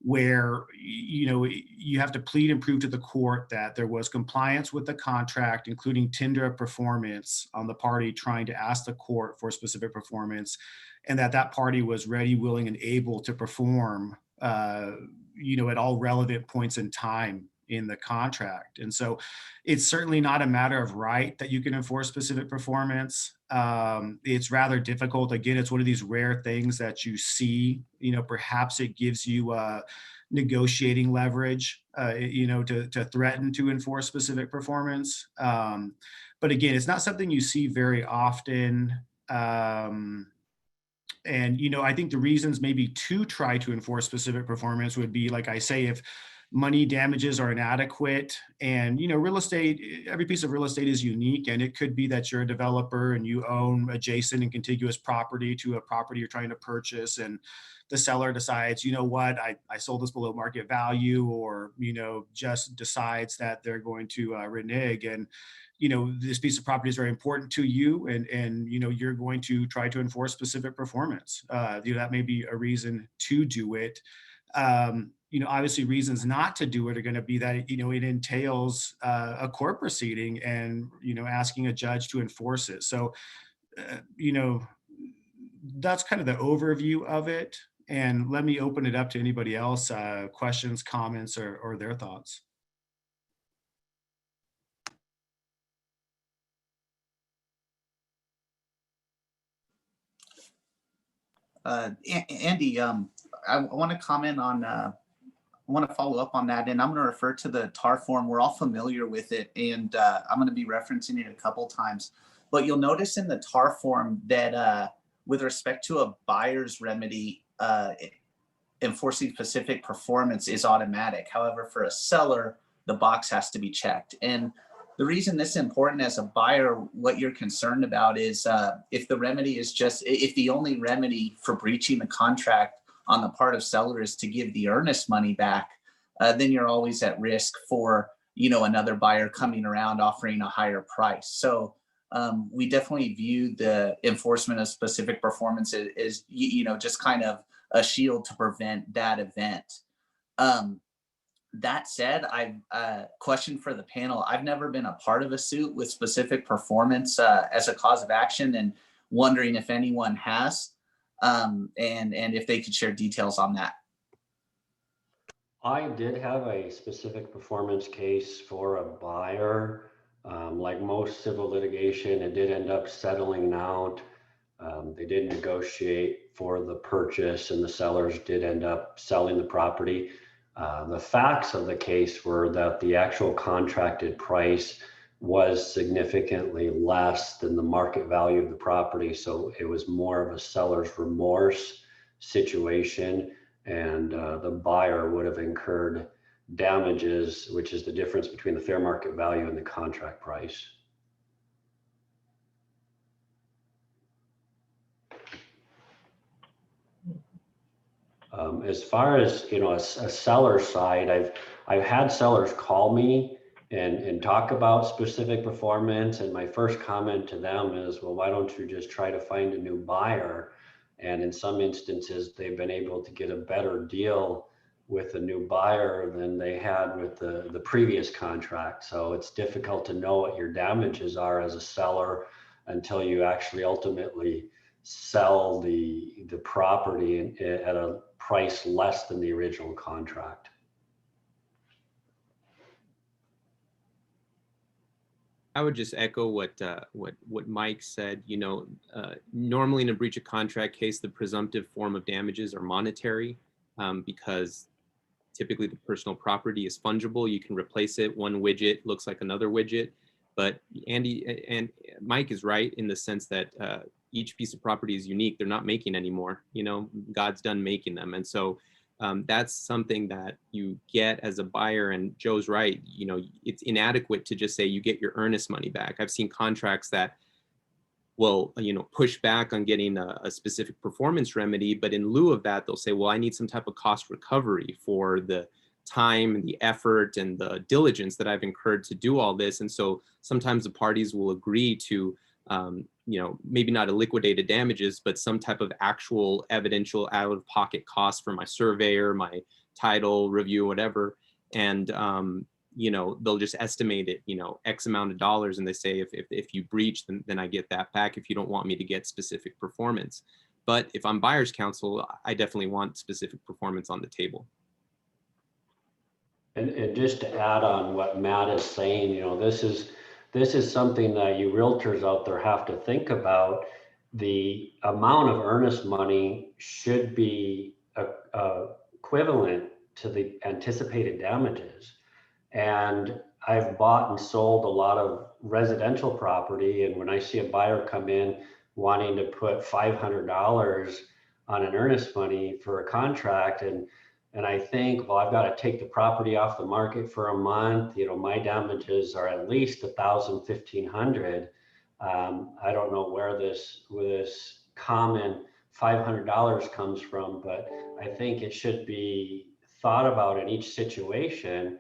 where, you have to plead and prove to the court that there was compliance with the contract, including tender of performance on the party trying to ask the court for specific performance, and that party was ready, willing, and able to perform, at all relevant points in time in the contract. And so it's certainly not a matter of right that you can enforce specific performance. It's rather difficult. Again, it's one of these rare things that you see, perhaps it gives you negotiating leverage, to threaten to enforce specific performance. But again, it's not something you see very often. And, I think the reasons maybe to try to enforce specific performance would be, like I say, if money damages are inadequate, and real estate, every piece of real estate is unique, and it could be that you're a developer and you own adjacent and contiguous property to a property you're trying to purchase, and the seller decides, what, I sold this below market value, or just decides that they're going to renege, and this piece of property is very important to you, and you're going to try to enforce specific performance. That may be a reason to do it. Obviously reasons not to do it are going to be that, it entails a court proceeding and, asking a judge to enforce it. So, that's kind of the overview of it. And let me open it up to anybody else, questions, comments, or their thoughts. Andy, I want to comment on, I want to follow up on that, and I'm going to refer to the TAR form. We're all familiar with it, and I'm going to be referencing it a couple times. But you'll notice in the TAR form that with respect to a buyer's remedy, enforcing specific performance is automatic. However, for a seller, the box has to be checked. And the reason this is important as a buyer, what you're concerned about is if the remedy is if the only remedy for breaching the contract on the part of seller is to give the earnest money back, then you're always at risk for, another buyer coming around offering a higher price. So we definitely view the enforcement of specific performance as, just kind of a shield to prevent that event. That said, I've question for the panel. I've never been a part of a suit with specific performance as a cause of action, and wondering if anyone has, and if they could share details on that. I did have a specific performance case for a buyer. Like most civil litigation, it did end up settling out. They did negotiate for the purchase, and the sellers did end up selling the property. The facts of the case were that the actual contracted price was significantly less than the market value of the property. So it was more of a seller's remorse situation, and the buyer would have incurred damages, which is the difference between the fair market value and the contract price. As far as, a seller side, I've had sellers call me and talk about specific performance. And my first comment to them is, well, why don't you just try to find a new buyer? And in some instances, they've been able to get a better deal with a new buyer than they had with the previous contract. So it's difficult to know what your damages are as a seller until you actually ultimately sell the property at a price less than the original contract. I would just echo what Mike said. You know, normally in a breach of contract case, the presumptive form of damages are monetary, because typically the personal property is fungible. You can replace it. One widget looks like another widget. But Andy and Mike is right in the sense that each piece of property is unique. They're not making anymore. You know, God's done making them, and so that's something that you get as a buyer. And Joe's right. You know, it's inadequate to just say you get your earnest money back. I've seen contracts that will, you know, push back on getting a specific performance remedy, but in lieu of that, they'll say, well, I need some type of cost recovery for the time and the effort and the diligence that I've incurred to do all this. And so sometimes the parties will agree to, you know, maybe not a liquidated damages, but some type of actual evidential out-of-pocket cost for my surveyor, my title review, whatever. And you know, they'll just estimate it, you know, X amount of dollars. And they say, if you breach, then I get that back if you don't want me to get specific performance. But if I'm buyer's counsel, I definitely want specific performance on the table. And just to add on what Matt is saying, you know, this is something that you realtors out there have to think about. The amount of earnest money should be equivalent to the anticipated damages. And I've bought and sold a lot of residential property. And when I see a buyer come in wanting to put $500 on an earnest money for a contract, and I think, well, I've got to take the property off the market for a month. You know, my damages are at least $1,000, $1,500. I don't know where this common $500 comes from, but I think it should be thought about in each situation.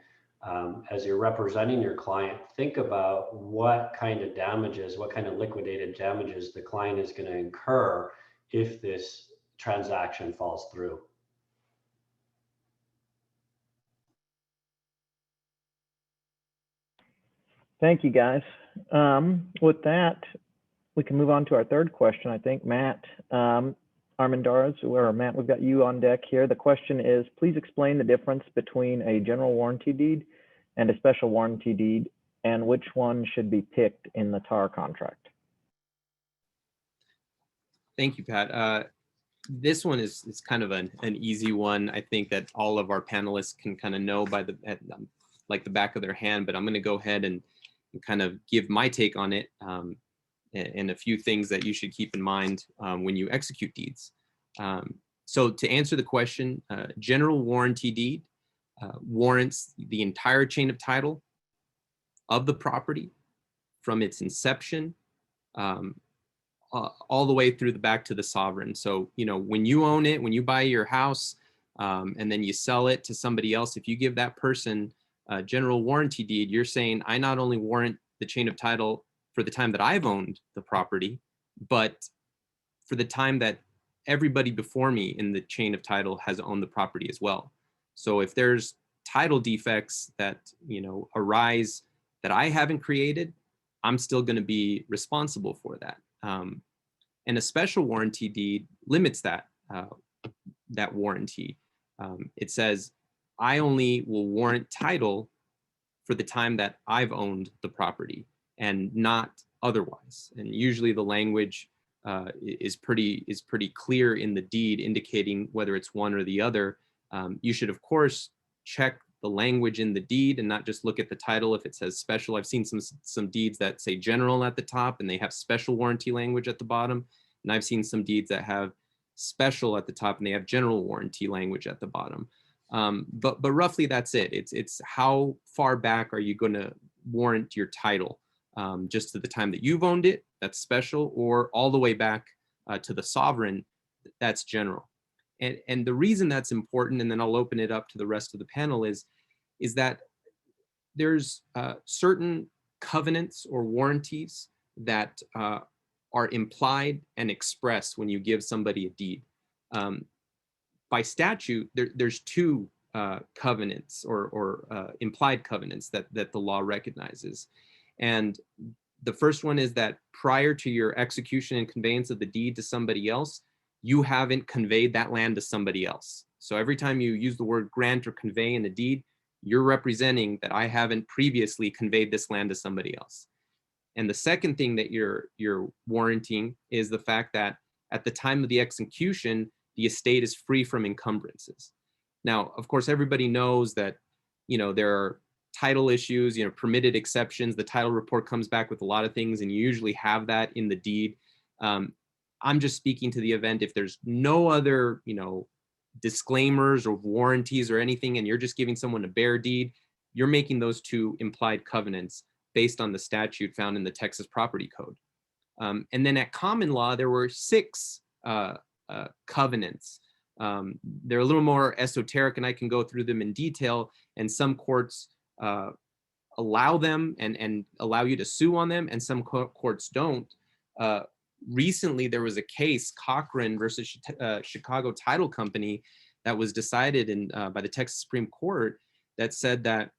As you're representing your client, think about what kind of damages, what kind of liquidated damages the client is going to incur if this transaction falls through. Thank you, guys. With that, we can move on to our third question. I think Matt Armendariz, or Matt, we've got you on deck here. The question is, please explain the difference between a general warranty deed and a special warranty deed, and which one should be picked in the TAR contract? Thank you, Pat. This one is kind of an easy one. I think that all of our panelists can kind of know by like the back of their hand, but I'm going to go ahead and kind of give my take on it, and a few things that you should keep in mind when you execute deeds. So to answer the question, general warranty deed warrants the entire chain of title of the property from its inception all the way through the back to the sovereign. So, you know, when you own it, when you buy your house and then you sell it to somebody else, if you give that person a general warranty deed, you're saying, I not only warrant the chain of title for the time that I've owned the property, but for the time that everybody before me in the chain of title has owned the property as well. So if there's title defects that, you know, arise that I haven't created, I'm still going to be responsible for that. And a special warranty deed limits that warranty. It says, I only will warrant title for the time that I've owned the property and not otherwise. And usually the language is pretty clear in the deed, indicating whether it's one or the other. You should, of course, check the language in the deed and not just look at the title if it says special. I've seen some deeds that say general at the top and they have special warranty language at the bottom. And I've seen some deeds that have special at the top and they have general warranty language at the bottom. But roughly that's it. It's how far back are you going to warrant your title? Just to the time that you've owned it, that's special, or all the way back to the sovereign, that's general. And the reason that's important, and then I'll open it up to the rest of the panel, is that there's certain covenants or warranties that are implied and expressed when you give somebody a deed. By statute, there's two covenants or implied covenants that the law recognizes. And the first one is that prior to your execution and conveyance of the deed to somebody else, you haven't conveyed that land to somebody else. So every time you use the word grant or convey in a deed, you're representing that I haven't previously conveyed this land to somebody else. And the second thing that you're warranting is the fact that at the time of the execution, the estate is free from encumbrances. Now, of course, everybody knows that, there are title issues, permitted exceptions. The title report comes back with a lot of things, and you usually have that in the deed. I'm just speaking to the event if there's no other, disclaimers or warranties or anything, and you're just giving someone a bare deed, you're making those two implied covenants based on the statute found in the Texas Property Code. And then at common law, there were 6 covenants. They're a little more esoteric, and I can go through them in detail, and some courts allow them and allow you to sue on them, and some courts don't. Recently, there was a case, Cochran versus Chicago Title Company, that was decided by the Texas Supreme Court that said that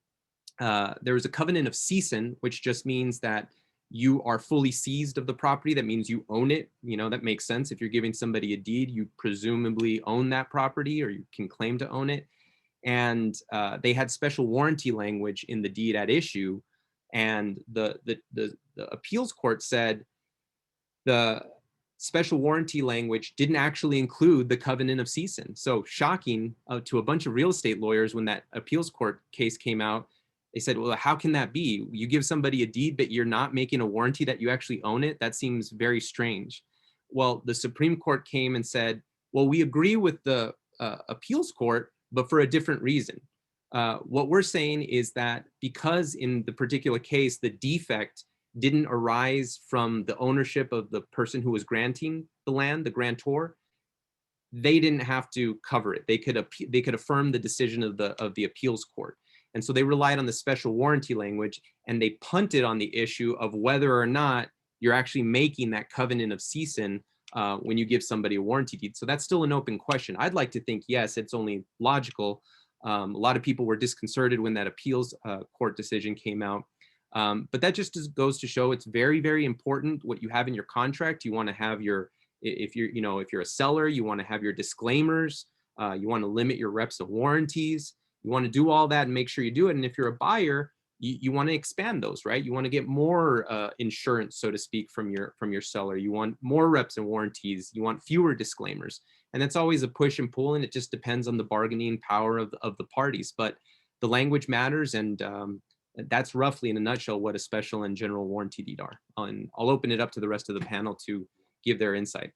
there was a covenant of cession, which just means that you are fully seized of the property. That means you own it. That makes sense. If you're giving somebody a deed, you presumably own that property, or you can claim to own it. And they had special warranty language in the deed at issue. And the appeals court said the special warranty language didn't actually include the covenant of cession. So shocking to a bunch of real estate lawyers when that appeals court case came out. They said, well, how can that be? You give somebody a deed, but you're not making a warranty that you actually own it? That seems very strange. Well, the Supreme Court came and said, well, we agree with the appeals court, but for a different reason. What we're saying is that because in the particular case, the defect didn't arise from the ownership of the person who was granting the land, the grantor, they didn't have to cover it. They could affirm the decision of the appeals court. And so they relied on the special warranty language, and they punted on the issue of whether or not you're actually making that covenant of cession when you give somebody a warranty deed. So that's still an open question. I'd like to think, yes, it's only logical. A lot of people were disconcerted when that appeals court decision came out. But that just goes to show it's very, very important what you have in your contract. You want to have if you're a seller, you want to have your disclaimers. You want to limit your reps of warranties. You want to do all that and make sure you do it. And if you're a buyer, you want to expand those, right? You want to get more insurance, so to speak, from your seller. You want more reps and warranties. You want fewer disclaimers. And that's always a push and pull, and it just depends on the bargaining power of the parties. But the language matters, and that's roughly in a nutshell what a special and general warranty deed are. And I'll open it up to the rest of the panel to give their insight.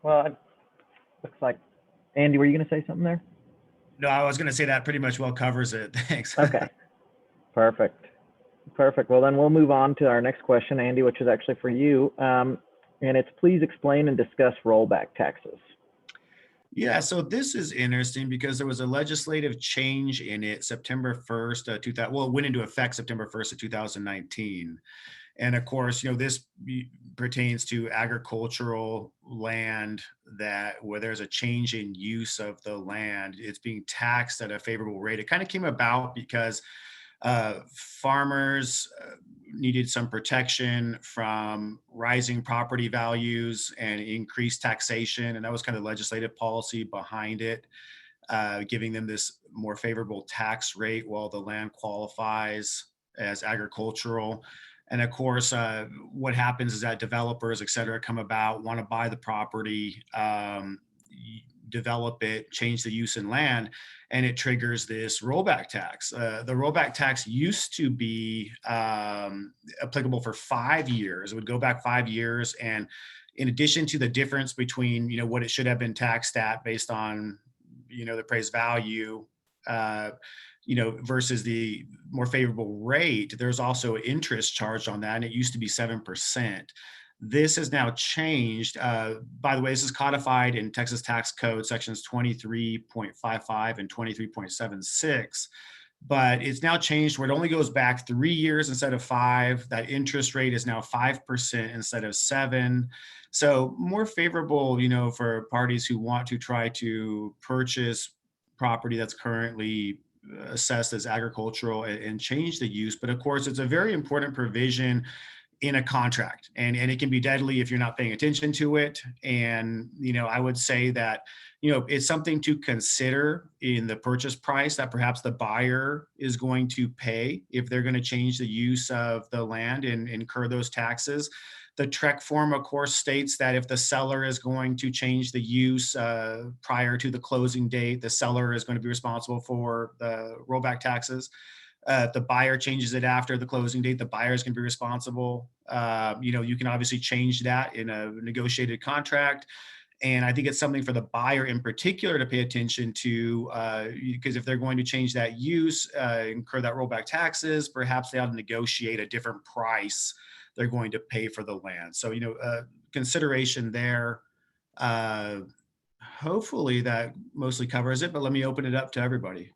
Well, it looks like, Andy, were you going to say something there? No, I was going to say that pretty much well covers it. Thanks. Okay. Perfect. Well, then we'll move on to our next question, Andy, which is actually for you. And it's please explain and discuss rollback taxes. Yeah, so this is interesting because there was a legislative change in it September 1st, 2000. Well, it went into effect September 1st of 2019. And of course, this pertains to agricultural land where there's a change in use of the land. It's being taxed at a favorable rate. It kind of came about because farmers needed some protection from rising property values and increased taxation. And that was kind of legislative policy behind it, giving them this more favorable tax rate while the land qualifies as agricultural. And of course, what happens is that developers, et cetera, come about, want to buy the property, develop it, change the use in land, and it triggers this rollback tax. The rollback tax used to be applicable for 5 years. It would go back 5 years. And in addition to the difference between, what it should have been taxed at based on, the appraised value, versus the more favorable rate, there's also interest charged on that, and it used to be 7%. This has now changed. By the way, this is codified in Texas Tax Code sections 23.55 and 23.76. But it's now changed where it only goes back 3 years instead of 5. That interest rate is now 5% instead of 7. So more favorable, for parties who want to try to purchase property that's currently assessed as agricultural and change the use. But of course, it's a very important provision in a contract, and it can be deadly if you're not paying attention to it. And, I would say that, it's something to consider in the purchase price that perhaps the buyer is going to pay if they're going to change the use of the land and incur those taxes. The TREC form, of course, states that if the seller is going to change the use prior to the closing date, the seller is going to be responsible for the rollback taxes. If the buyer changes it after the closing date, the buyer is going to be responsible. You can obviously change that in a negotiated contract. And I think it's something for the buyer in particular to pay attention to, because if they're going to change that use, incur that rollback taxes, perhaps they ought to negotiate a different price they're going to pay for the land. So, consideration there. Hopefully that mostly covers it, but let me open it up to everybody.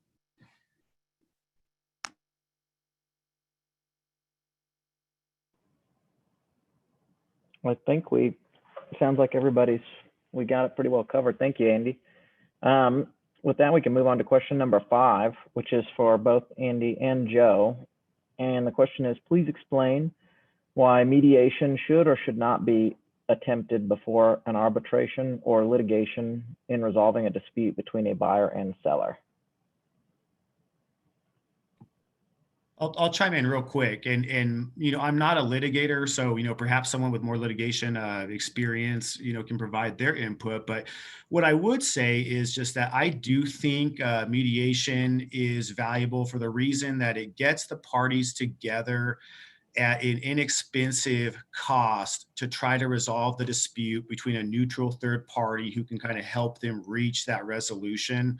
I think sounds like we got it pretty well covered. Thank you, Andy. With that, we can move on to question number 5, which is for both Andy and Joe. And the question is, please explain why mediation should or should not be attempted before an arbitration or litigation in resolving a dispute between a buyer and seller. I'll chime in real quick, and I'm not a litigator, so perhaps someone with more litigation experience can provide their input. But what I would say is just that I do think mediation is valuable for the reason that it gets the parties together at an inexpensive cost to try to resolve the dispute between a neutral third party who can kind of help them reach that resolution.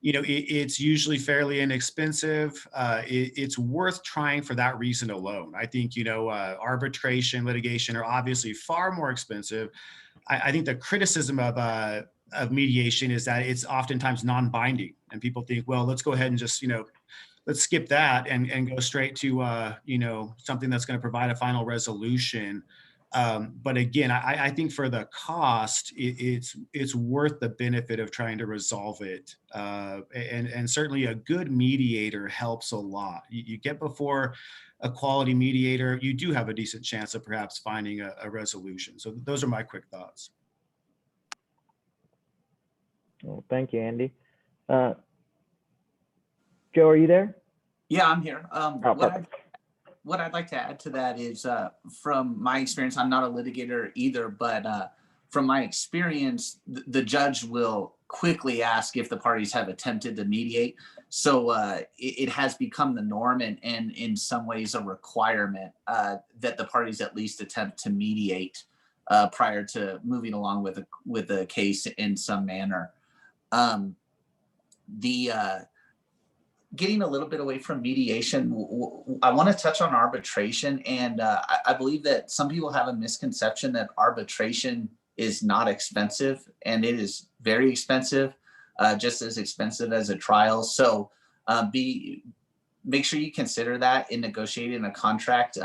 It's usually fairly inexpensive. It's worth trying for that reason alone. I think, arbitration, litigation are obviously far more expensive. I think the criticism of mediation is that it's oftentimes non-binding, and people think, well, let's go ahead and just, let's skip that and go straight to, something that's going to provide a final resolution. But again, I think for the cost, it's worth the benefit of trying to resolve it. And certainly a good mediator helps a lot. You get before a quality mediator, you do have a decent chance of perhaps finding a resolution. So those are my quick thoughts. Well, thank you, Andy. Joe, are you there? Yeah, I'm here. Perfect. What I'd like to add to that is from my experience, I'm not a litigator either, but from my experience, the judge will quickly ask if the parties have attempted to mediate. So it has become the norm and in some ways a requirement that the parties at least attempt to mediate prior to moving along with the case in some manner. Getting a little bit away from mediation, I want to touch on arbitration. And I believe that some people have a misconception that arbitration is not expensive, and it is very expensive, just as expensive as a trial. So make sure you consider that in negotiating a contract.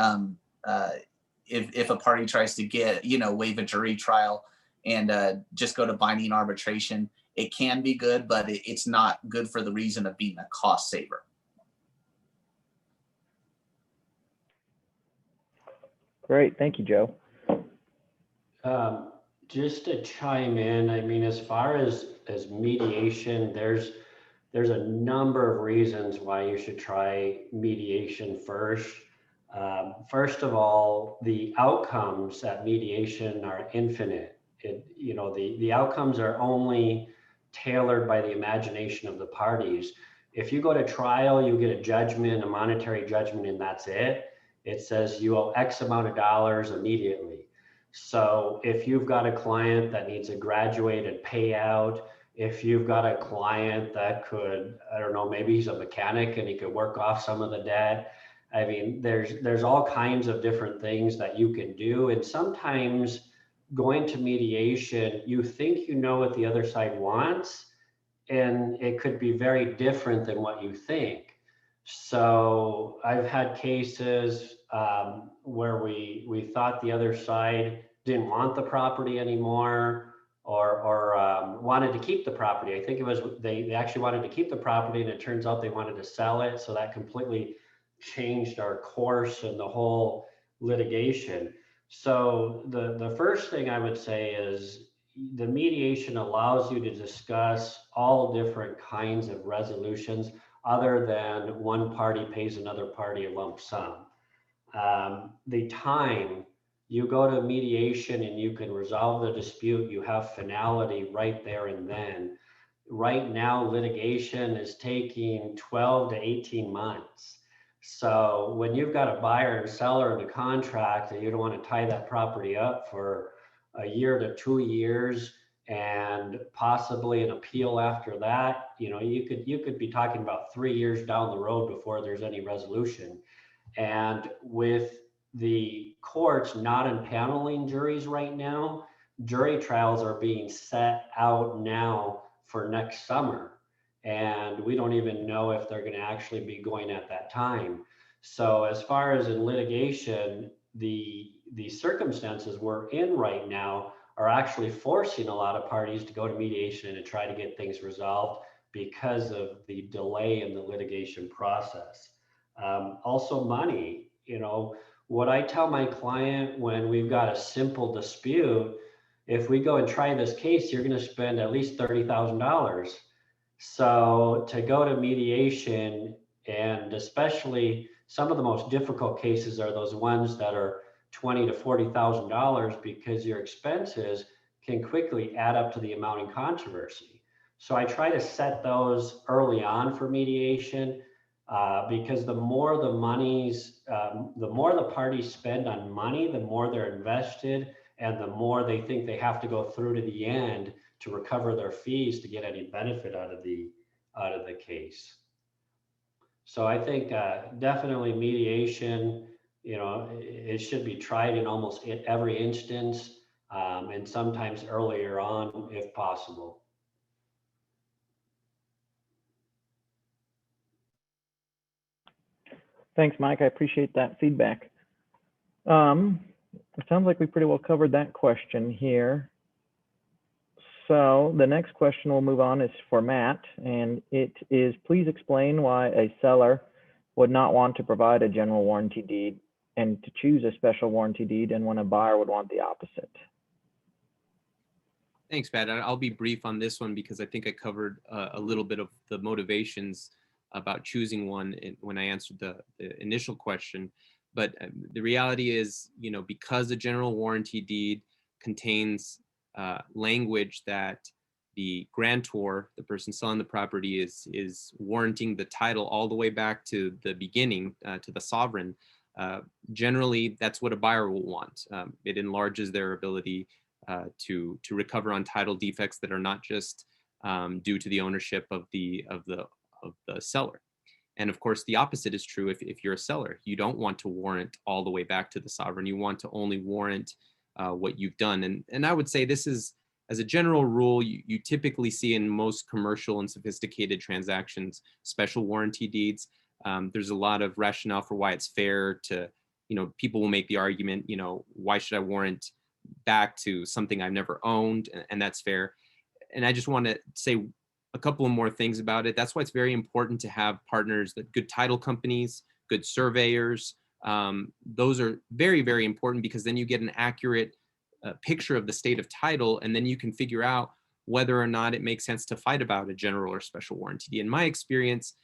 If a party tries to waive a jury trial and just go to binding arbitration, it can be good, but it's not good for the reason of being a cost saver. Great, thank you, Joe. Just to chime in, I mean, as far as mediation, there's a number of reasons why you should try mediation first. First of all, the outcomes at mediation are infinite. The outcomes are only tailored by the imagination of the parties. If you go to trial, you get a judgment, a monetary judgment, and that's it. It says you owe X amount of dollars immediately. So if you've got a client that needs a graduated payout, If you've got a client that could, I don't know, maybe he's a mechanic and he could work off some of the debt. I mean, there's all kinds of different things that you can do. And sometimes going to mediation, you think you know what the other side wants, and it could be very different than what you think. So I've had cases where we thought the other side didn't want the property anymore, or wanted to keep the property. I think it was they actually wanted to keep the property, and it turns out they wanted to sell it. So that completely changed our course and the whole litigation. So the first thing I would say is the mediation allows you to discuss all different kinds of resolutions other than one party pays another party a lump sum. The time you go to mediation and you can resolve the dispute, you have finality right there and then. Right now, litigation is taking 12 to 18 months. So when you've got a buyer and seller in a contract and you don't want to tie that property up for a year to 2 years and possibly an appeal after that, you know, you could be talking about 3 years down the road before there's any resolution. And with the courts not impaneling juries right now, jury trials are being set out now for next summer. And we don't even know if they're going to actually be going at that time. So as far as in litigation, the circumstances we're in right now are actually forcing a lot of parties to go to mediation and try to get things resolved because of the delay in the litigation process. Also money, you know, what I tell my client when we've got a simple dispute, if we go and try this case, you're going to spend at least $30,000. So to go to mediation, and especially some of the most difficult cases are those ones that are $20,000 to $40,000, because your expenses can quickly add up to the amount in controversy. So I try to set those early on for mediation, because the more the parties spend on money, the more they're invested, and the more they think they have to go through to the end to recover their fees to get any benefit out of the case. So I think definitely mediation, you know, it should be tried in almost every instance, and sometimes earlier on if possible. Thanks, Mike. I appreciate that feedback. It sounds like we pretty well covered that question here. So the next question we'll move on is for Matt, and it is, please explain why a seller would not want to provide a general warranty deed and to choose a special warranty deed, and when a buyer would want the opposite. Thanks, Pat. I'll be brief on this one because I think I covered a little bit of the motivations about choosing one when I answered the initial question. But the reality is, you know, because a general warranty deed contains language that the grantor, the person selling the property, is warranting the title all the way back to the beginning, to the sovereign. Generally, that's what a buyer will want. It enlarges their ability to recover on title defects that are not just due to the ownership of the seller. And of course, the opposite is true if you're a seller. You don't want to warrant all the way back to the sovereign. You want to only warrant what you've done. And I would say this is, as a general rule, you typically see in most commercial and sophisticated transactions, special warranty deeds. There's a lot of rationale for why it's fair to, you know, people will make the argument, you know, why should I warrant back to something I've never owned? And that's fair. And I just want to say a couple of more things about it. That's why it's very important to have partners, that good title companies, good surveyors. Those are very, very important, because then you get an accurate picture of the state of title, and then you can figure out whether or not it makes sense to fight about a general or special warranty. In my experience,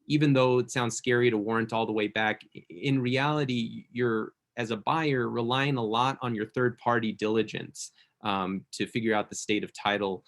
even though it sounds scary to warrant all the way back, in reality, you're, as a buyer, relying a lot on your third-party diligence to figure out the state of title.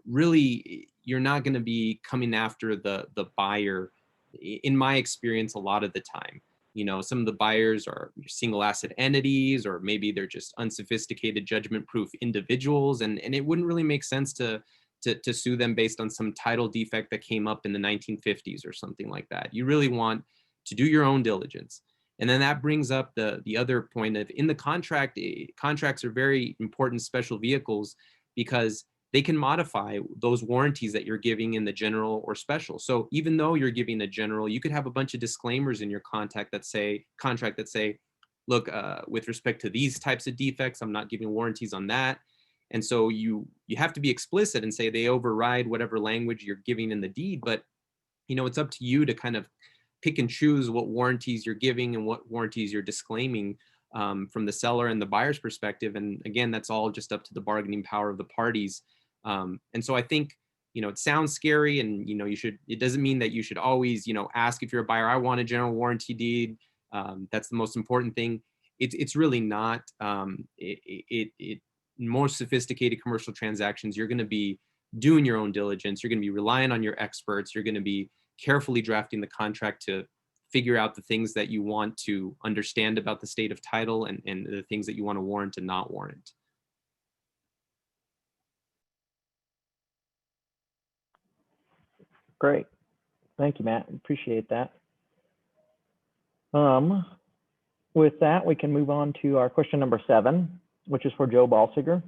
Really, you're not going to be coming after the buyer, in my experience, a lot of the time. You know, some of the buyers are single asset entities, or maybe they're just unsophisticated judgment proof individuals, and it wouldn't really make sense to to sue them based on some title defect that came up in the 1950s or something like that. You really want to do your own diligence. And then that brings up the other point of in the contract, contracts are very important special vehicles because they can modify those warranties that you're giving in the general or special. So even though you're giving a general, you could have a bunch of disclaimers in your contract that say, look, with respect to these types of defects, I'm not giving warranties on that. And so you have to be explicit and say they override whatever language you're giving in the deed. But it's up to you to kind of pick and choose what warranties you're giving and what warranties you're disclaiming from the seller and the buyer's perspective. And again, that's all just up to the bargaining power of the parties. And so I think, it sounds scary and, it doesn't mean that you should always, ask if you're a buyer, I want a general warranty deed. That's the most important thing. It's really not. More sophisticated commercial transactions, you're going to be doing your own diligence. You're going to be relying on your experts. You're going to be carefully drafting the contract to figure out the things that you want to understand about the state of title and the things that you want to warrant and not warrant. Great. Thank you, Matt. Appreciate that. With that, we can move on to our question number 7, which is for Joe Balsiger.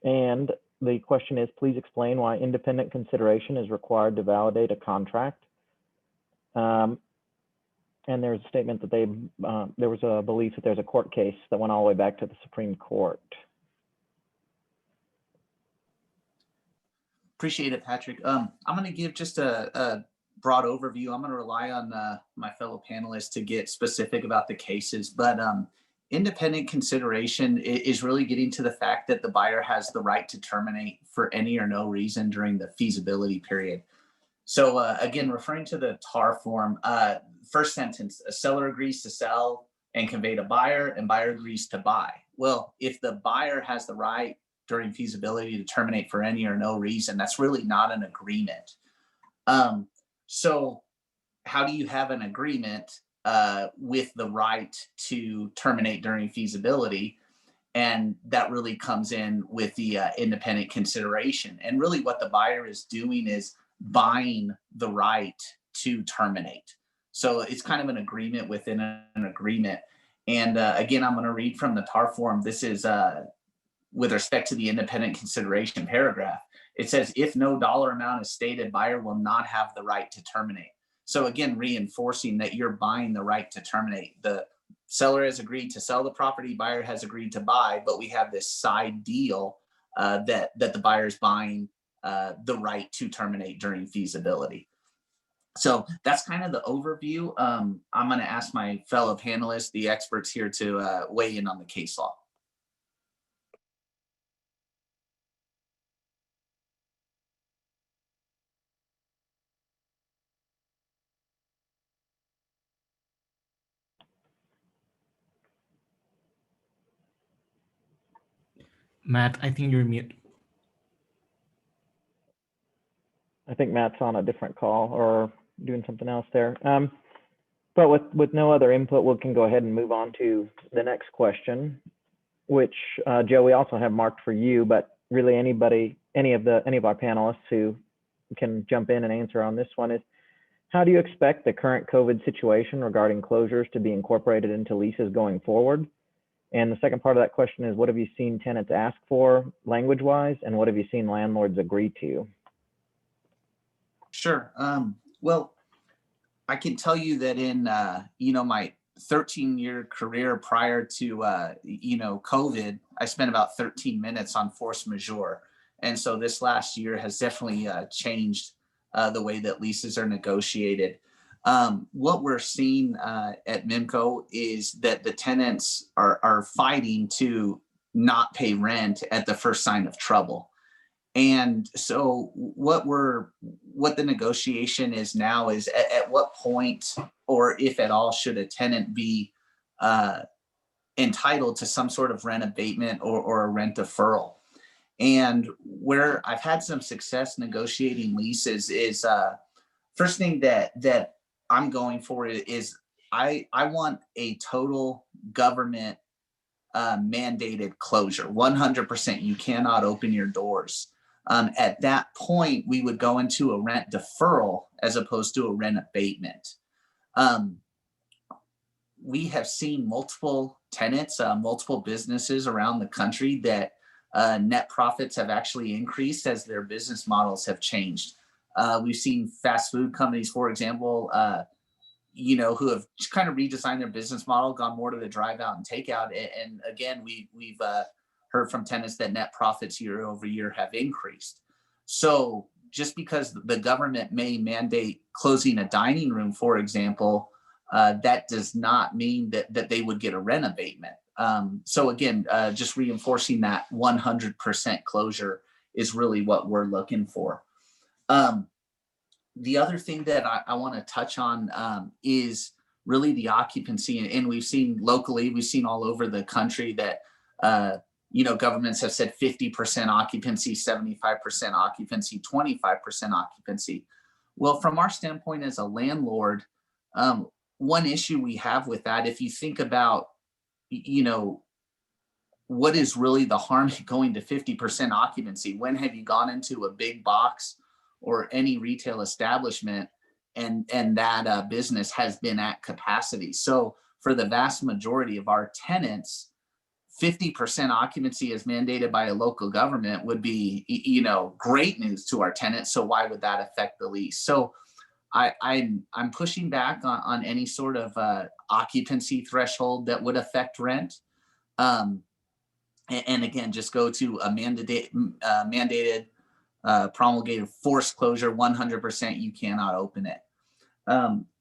And the question is, please explain why independent consideration is required to validate a contract. And there's a statement that there was a belief that there's a court case that went all the way back to the Supreme Court. Appreciate it, Patrick. I'm going to give just a broad overview. I'm going to rely on my fellow panelists to get specific about the cases, but independent consideration is really getting to the fact that the buyer has the right to terminate for any or no reason during the feasibility period. So again, referring to the TAR form, first sentence, a seller agrees to sell and convey to buyer and buyer agrees to buy. Well, if the buyer has the right during feasibility to terminate for any or no reason, that's really not an agreement. So how do you have an agreement with the right to terminate during feasibility? And that really comes in with the independent consideration. And really what the buyer is doing is buying the right to terminate. So it's kind of an agreement within an agreement. And again, I'm going to read from the TAR form. This is with respect to the independent consideration paragraph. It says, if no dollar amount is stated, buyer will not have the right to terminate. So again, reinforcing that you're buying the right to terminate. The seller has agreed to sell the property, buyer has agreed to buy, but we have this side deal that the buyer is buying the right to terminate during feasibility. So that's kind of the overview. I'm going to ask my fellow panelists, the experts here, to weigh in on the case law. Matt, I think you're mute. I think Matt's on a different call or doing something else there. But with no other input, we can go ahead and move on to the next question, which Joe, we also have marked for you, but really any of our panelists who can jump in and answer on this one is, how do you expect the current COVID situation regarding closures to be incorporated into leases going forward? And the second part of that question is, what have you seen tenants ask for language-wise, and what have you seen landlords agree to? Sure. Well, I can tell you that in my 13-year career prior to COVID, I spent about 13 minutes on force majeure, and so this last year has definitely changed the way that leases are negotiated. What we're seeing at MIMCO is that the tenants are fighting to not pay rent at the first sign of trouble. And so what the negotiation is now is at what point, or if at all, should a tenant be entitled to some sort of rent abatement or a rent deferral? And where I've had some success negotiating leases is first thing that I'm going for is I want a total government mandated closure, 100%. You cannot open your doors. At that point, we would go into a rent deferral as opposed to a rent abatement. We have seen multiple tenants, multiple businesses around the country that net profits have actually increased as their business models have changed. We've seen fast food companies, for example, who have kind of redesigned their business model, gone more to the drive out and takeout. And again, we've heard from tenants that net profits year over year have increased. So just because the government may mandate closing a dining room, for example, that does not mean that they would get a rent abatement. So again, just reinforcing that 100% closure is really what we're looking for. The other thing that I want to touch on is really the occupancy. And we've seen locally, we've seen all over the country that, governments have said 50% occupancy, 75% occupancy, 25% occupancy. Well, from our standpoint as a landlord, one issue we have with that, if you think about, what is really the harm in going to 50% occupancy? When have you gone into a big box or any retail establishment and that business has been at capacity? So for the vast majority of our tenants, 50% occupancy as mandated by a local government would be, great news to our tenants. So why would that affect the lease? So I'm pushing back on any sort of occupancy threshold that would affect rent. And again, just go to a mandated promulgated forced closure, 100%, you cannot open it.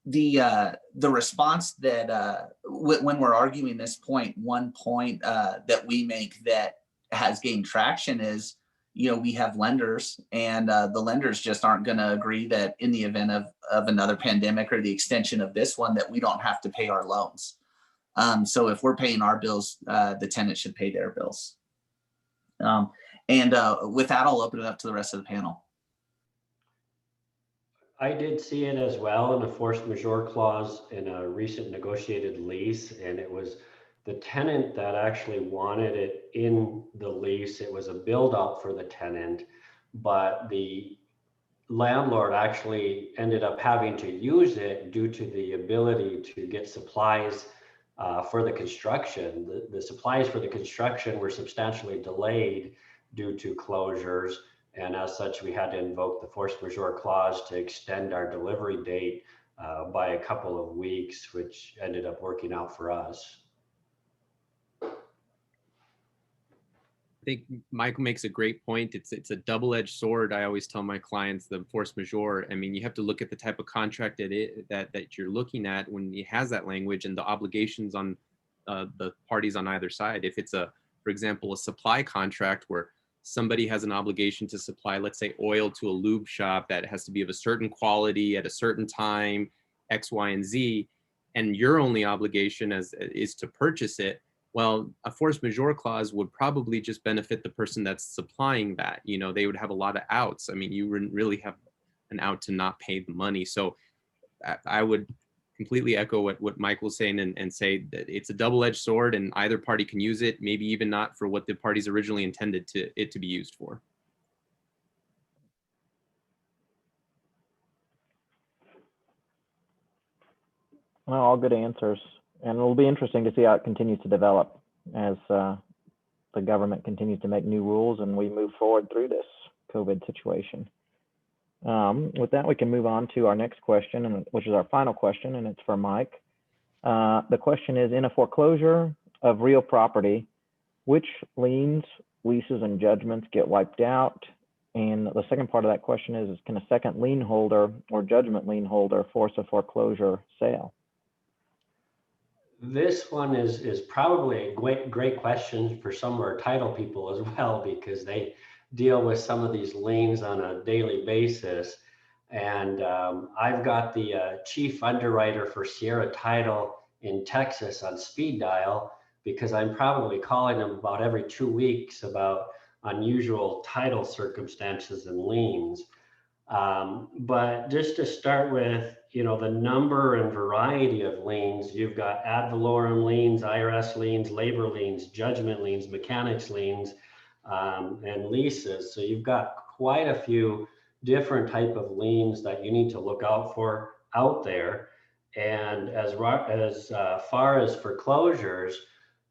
The response that when we're arguing this point, one point that we make that has gained traction is, we have lenders, and the lenders just aren't going to agree that in the event of another pandemic or the extension of this one, that we don't have to pay our loans. So if we're paying our bills, the tenant should pay their bills. And with that, I'll open it up to the rest of the panel. I did see it as well in a force majeure clause in a recent negotiated lease, and it was the tenant that actually wanted it in the lease. It was a build out for the tenant, but the landlord actually ended up having to use it due to the ability to get supplies for the construction. The supplies for the construction were substantially delayed due to closures. And as such, we had to invoke the force majeure clause to extend our delivery date by a couple of weeks, which ended up working out for us. I think Michael makes a great point. It's a double-edged sword. I always tell my clients the force majeure. I mean, you have to look at the type of contract that you're looking at when it has that language and the obligations on the parties on either side. If it's for example, a supply contract where somebody has an obligation to supply, let's say, oil to a lube shop that has to be of a certain quality at a certain time, X, Y, and Z, and your only obligation is to purchase it. Well, a force majeure clause would probably just benefit the person that's supplying that. They would have a lot of outs. I mean, you wouldn't really have an out to not pay the money. So I would completely echo what Michael's saying and say that it's a double-edged sword and either party can use it, maybe even not for what the parties originally intended it to be used for. Well, all good answers. And it'll be interesting to see how it continues to develop as the government continues to make new rules and we move forward through this COVID situation. With that, we can move on to our next question, which is our final question, and it's for Mike. The question is, in a foreclosure of real property, which liens, leases, and judgments get wiped out? And the second part of that question is can a second lien holder or judgment lien holder force a foreclosure sale? This one is probably a great question for some of our title people as well, because they deal with some of these liens on a daily basis. And I've got the chief underwriter for Sierra Title in Texas on speed dial, because I'm probably calling them about every 2 weeks about unusual title circumstances and liens. But just to start with, the number and variety of liens, you've got ad valorem liens, IRS liens, labor liens, judgment liens, mechanics liens, and leases. So you've got quite a few different type of liens that you need to look out for out there. And as far as foreclosures,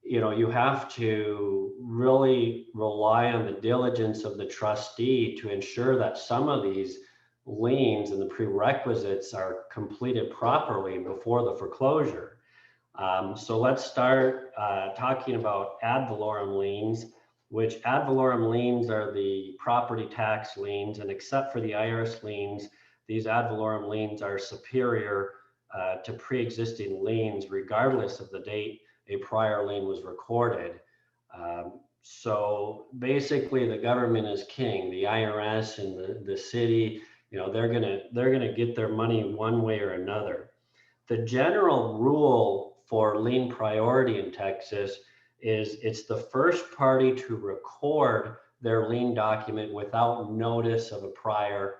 you have to really rely on the diligence of the trustee to ensure that some of these liens and the prerequisites are completed properly before the foreclosure. So let's start talking about ad valorem liens, which ad valorem liens are the property tax liens, and except for the IRS liens, these ad valorem liens are superior to pre-existing liens, regardless of the date a prior lien was recorded. So basically, the government is king. The IRS and the city, they're gonna get their money one way or another. The general rule for lien priority in Texas is it's the first party to record their lien document without notice of a prior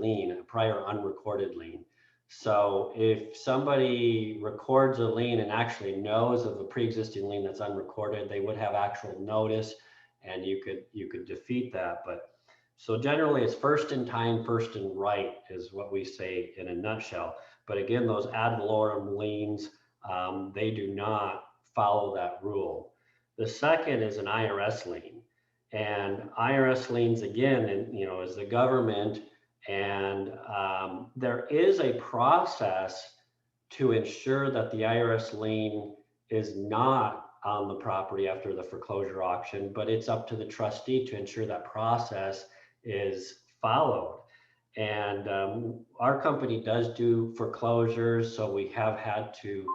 lien, a prior unrecorded lien. So if somebody records a lien and actually knows of a pre-existing lien that's unrecorded, they would have actual notice, and you could defeat that. But so generally it's first in time, first in right is what we say in a nutshell. But again, those ad valorem liens, they do not follow that rule. The second is an IRS lien, and IRS liens again, is the government. And there is a process to ensure that the IRS lien is not on the property after the foreclosure auction, but it's up to the trustee to ensure that process is followed. And our company does do foreclosures, so we have had to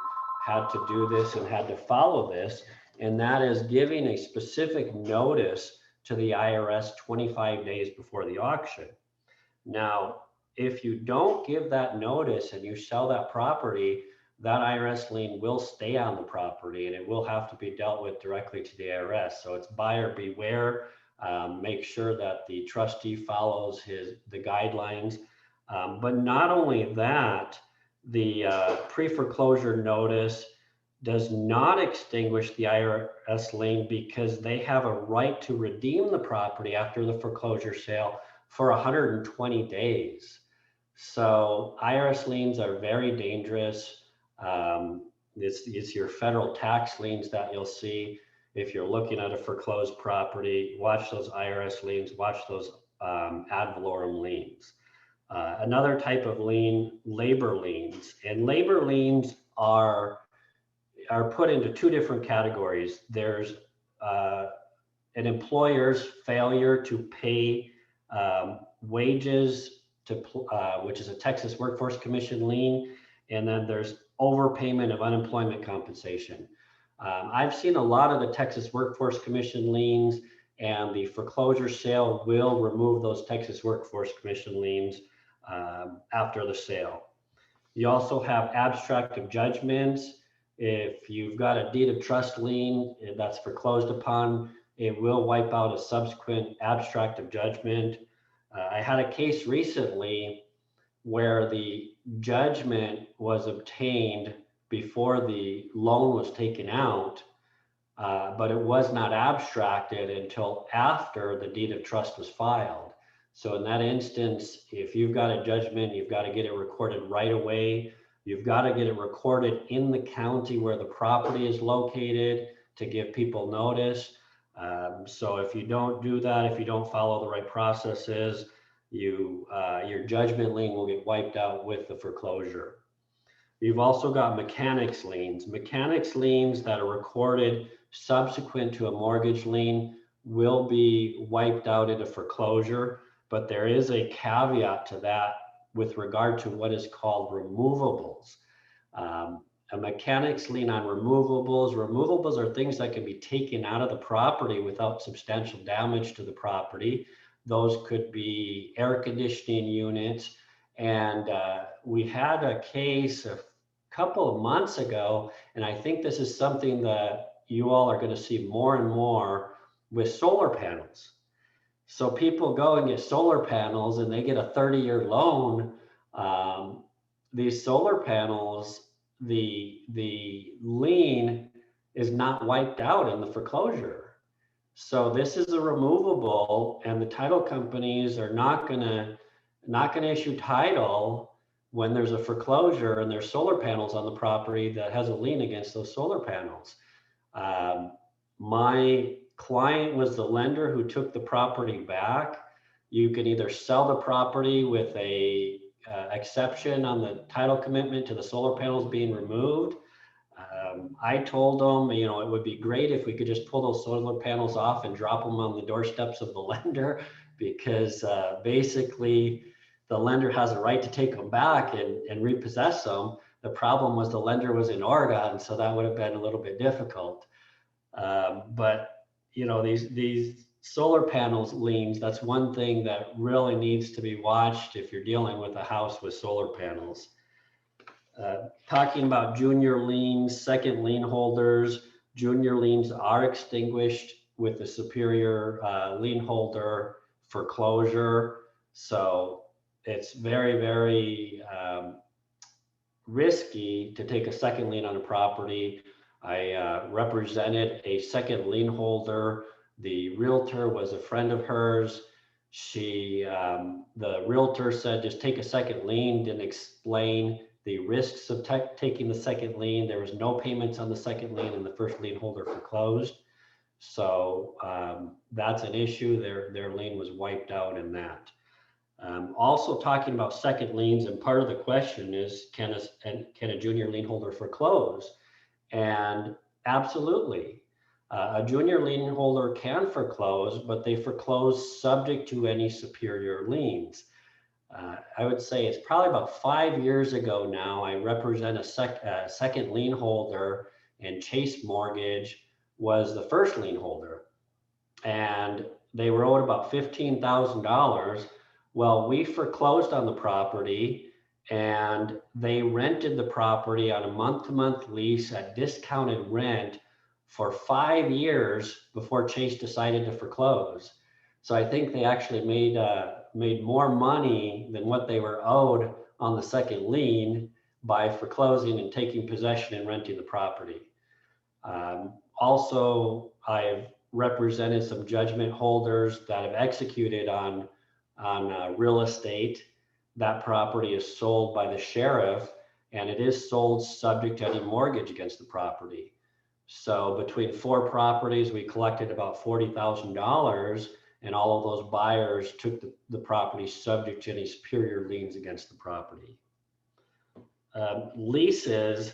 do this and had to follow this, and that is giving a specific notice to the IRS 25 days before the auction. Now, if you don't give that notice and you sell that property, that IRS lien will stay on the property and it will have to be dealt with directly to the IRS. So it's buyer beware. Make sure that the trustee follows the guidelines. But not only that, the pre-foreclosure notice does not extinguish the IRS lien because they have a right to redeem the property after the foreclosure sale for 120 days. So IRS liens are very dangerous. It's your federal tax liens that you'll see. If you're looking at a foreclosed property, watch those IRS liens, watch those ad valorem liens. Another type of lien, labor liens. And labor liens are put into two different categories. There's an employer's failure to pay wages, which is a Texas Workforce Commission lien, and then there's overpayment of unemployment compensation. I've seen a lot of the Texas Workforce Commission liens, and the foreclosure sale will remove those Texas Workforce Commission liens after the sale. You also have abstract of judgments. If you've got a deed of trust lien that's foreclosed upon, it will wipe out a subsequent abstract of judgment. I had a case recently where the judgment was obtained before the loan was taken out, but it was not abstracted until after the deed of trust was filed. So in that instance, if you've got a judgment, you've got to get it recorded right away. You've got to get it recorded in the county where the property is located to give people notice. So if you don't do that, if you don't follow the right processes, your judgment lien will get wiped out with the foreclosure. You've also got mechanics liens. Mechanics liens that are recorded subsequent to a mortgage lien will be wiped out in a foreclosure, but there is a caveat to that with regard to what is called removables. A mechanics lien on removables. Removables are things that can be taken out of the property without substantial damage to the property. Those could be air conditioning units. And we had a case a couple of months ago, and I think this is something that you all are going to see more and more with solar panels. So people go and get solar panels and they get a 30-year loan. These solar panels, the lien is not wiped out in the foreclosure. So this is a removable, and the title companies are not gonna issue title when there's a foreclosure and there's solar panels on the property that has a lien against those solar panels. My client was the lender who took the property back. You can either sell the property with a exception on the title commitment to the solar panels being removed. I told them, you know, it would be great if we could just pull those solar panels off and drop them on the doorsteps of the lender, because basically the lender has a right to take them back and repossess them. The problem was the lender was in Oregon, so that would have been a little bit difficult. But you know, these solar panels liens, that's one thing that really needs to be watched if you're dealing with a house with solar panels. Talking about junior liens, second lien holders, junior liens are extinguished with the superior lien holder foreclosure. So it's very, very risky to take a second lien on a property. I represented a second lien holder. The realtor was a friend of hers. The realtor said, just take a second lien, didn't explain the risks of taking the second lien. There was no payments on the second lien, and the first lien holder foreclosed. So that's an issue. Their lien was wiped out in that. Also talking about second liens, and part of the question is, can a junior lien holder foreclose? And absolutely, a junior lien holder can foreclose, but they foreclose subject to any superior liens. I would say it's probably about 5 years ago now, I represent a second lien holder, and Chase Mortgage was the first lien holder. And they were owed about $15,000. Well, we foreclosed on the property, and they rented the property on a month-to-month lease at discounted rent for 5 years before Chase decided to foreclose. So I think they actually made more money than what they were owed on the second lien by foreclosing and taking possession and renting the property. Also, I've represented some judgment holders that have executed on real estate. That property is sold by the sheriff, and it is sold subject to any mortgage against the property. So between 4 properties, we collected about $40,000, and all of those buyers took the property subject to any superior liens against the property. Leases.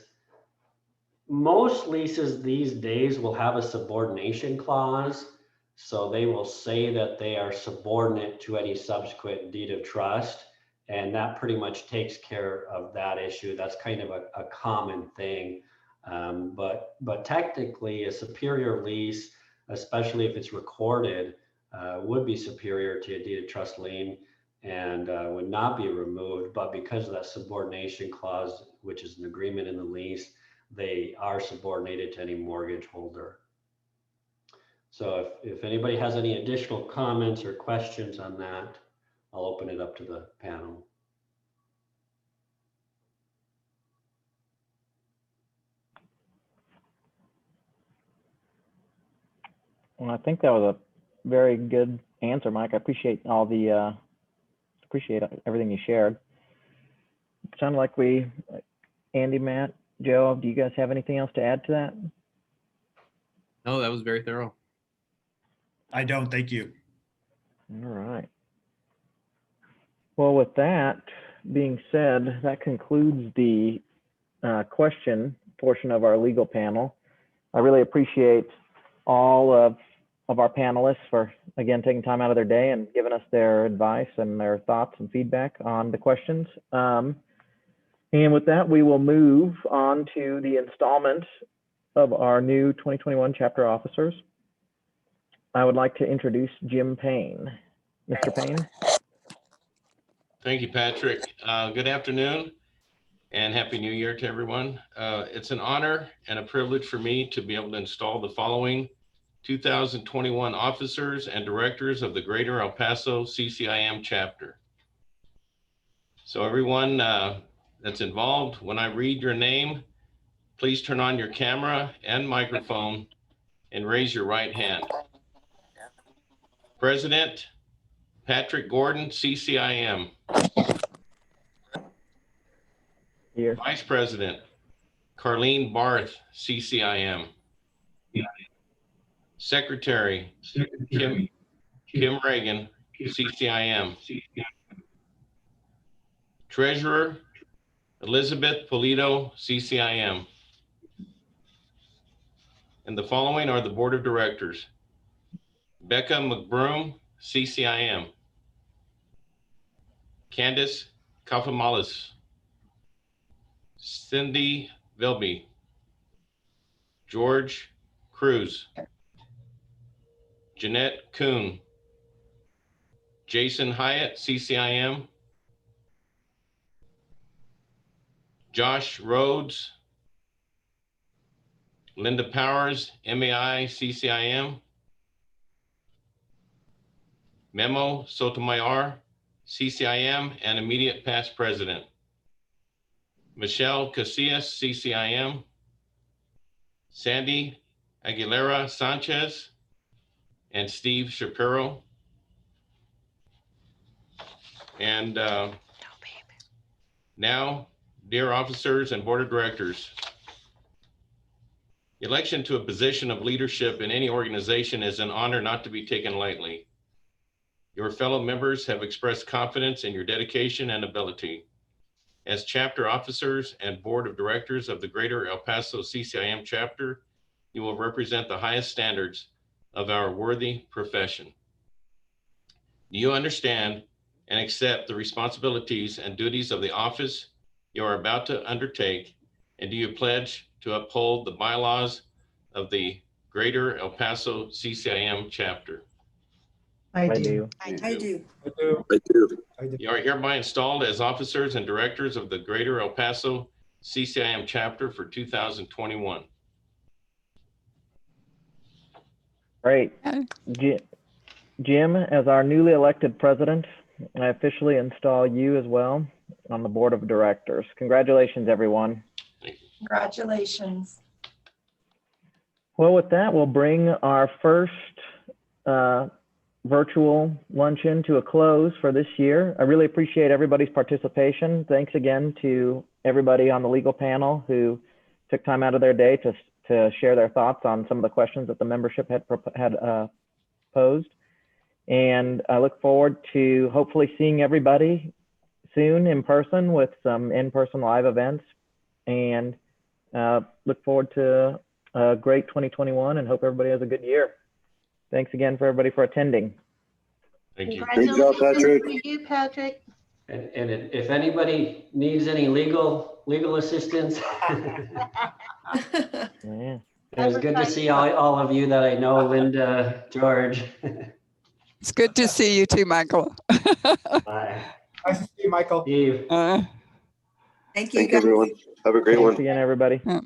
Most leases these days will have a subordination clause. So they will say that they are subordinate to any subsequent deed of trust. And that pretty much takes care of that issue. That's kind of a common thing. But technically a superior lease, especially if it's recorded, would be superior to a deed of trust lien and would not be removed. But because of that subordination clause, which is an agreement in the lease, they are subordinated to any mortgage holder. So if anybody has any additional comments or questions on that, I'll open it up to the panel. Well, I think that was a very good answer, Mike. I appreciate all the appreciate everything you shared. It sounded like Andy, Matt, Joe, do you guys have anything else to add to that? No, that was very thorough. I don't, thank you. All right. Well, with that being said, that concludes the question portion of our legal panel. I really appreciate all of our panelists for, again, taking time out of their day and giving us their advice and their thoughts and feedback on the questions. And with that, we will move on to the installment of our new 2021 chapter officers. I would like to introduce Jim Payne. Mr. Payne. Thank you, Patrick. Good afternoon and Happy New Year to everyone. It's an honor and a privilege for me to be able to install the following 2021 officers and directors of the Greater El Paso CCIM chapter. So everyone that's involved, when I read your name, please turn on your camera and microphone and raise your right hand. President Patrick Gordon, CCIM. Here. Vice President Carlene Barth, CCIM. Secretary Kim Reagan, CCIM. Treasurer Elizabeth Polito, CCIM. And the following are the Board of Directors. Becca McBroom, CCIM. Candace Kafamalis. Cindy Vilby. George Cruz. Jeanette Kuhn. Jason Hyatt, CCIM. Josh Rhodes. Linda Powers, MAI, CCIM. Memo Sotomayor, CCIM and immediate past president. Michelle Casillas, CCIM. Sandy Aguilera Sanchez and Steve Shapiro. And now, dear officers and board of directors, election to a position of leadership in any organization is an honor not to be taken lightly. Your fellow members have expressed confidence in your dedication and ability. As chapter officers and board of directors of the Greater El Paso CCIM chapter, you will represent the highest standards of our worthy profession. Do you understand and accept the responsibilities and duties of the office you are about to undertake? And do you pledge to uphold the bylaws of the Greater El Paso CCIM chapter? I do. I do. You are hereby installed as officers and directors of the Greater El Paso CCIM chapter for 2021. Great. Jim, as our newly elected president, I officially install you as well on the board of directors. Congratulations, everyone. Congratulations. Well, with that, we'll bring our first virtual luncheon to a close for this year. I really appreciate everybody's participation. Thanks again to everybody on the legal panel who took time out of their day to share their thoughts on some of the questions that the membership had posed. And I look forward to hopefully seeing everybody soon in person with some in-person live events, and look forward to a great 2021 and hope everybody has a good year. Thanks again for everybody for attending. Thank you. Great job, Patrick. To you, Patrick. And if anybody needs any legal assistance, Yeah. it was good to see all of you that I know, Linda, George. It's good to see you too, Michael. Bye. Nice to see you, Michael. Steve. Thank you, Thank you, everyone. Have a great one. Thanks again, everybody. Yeah.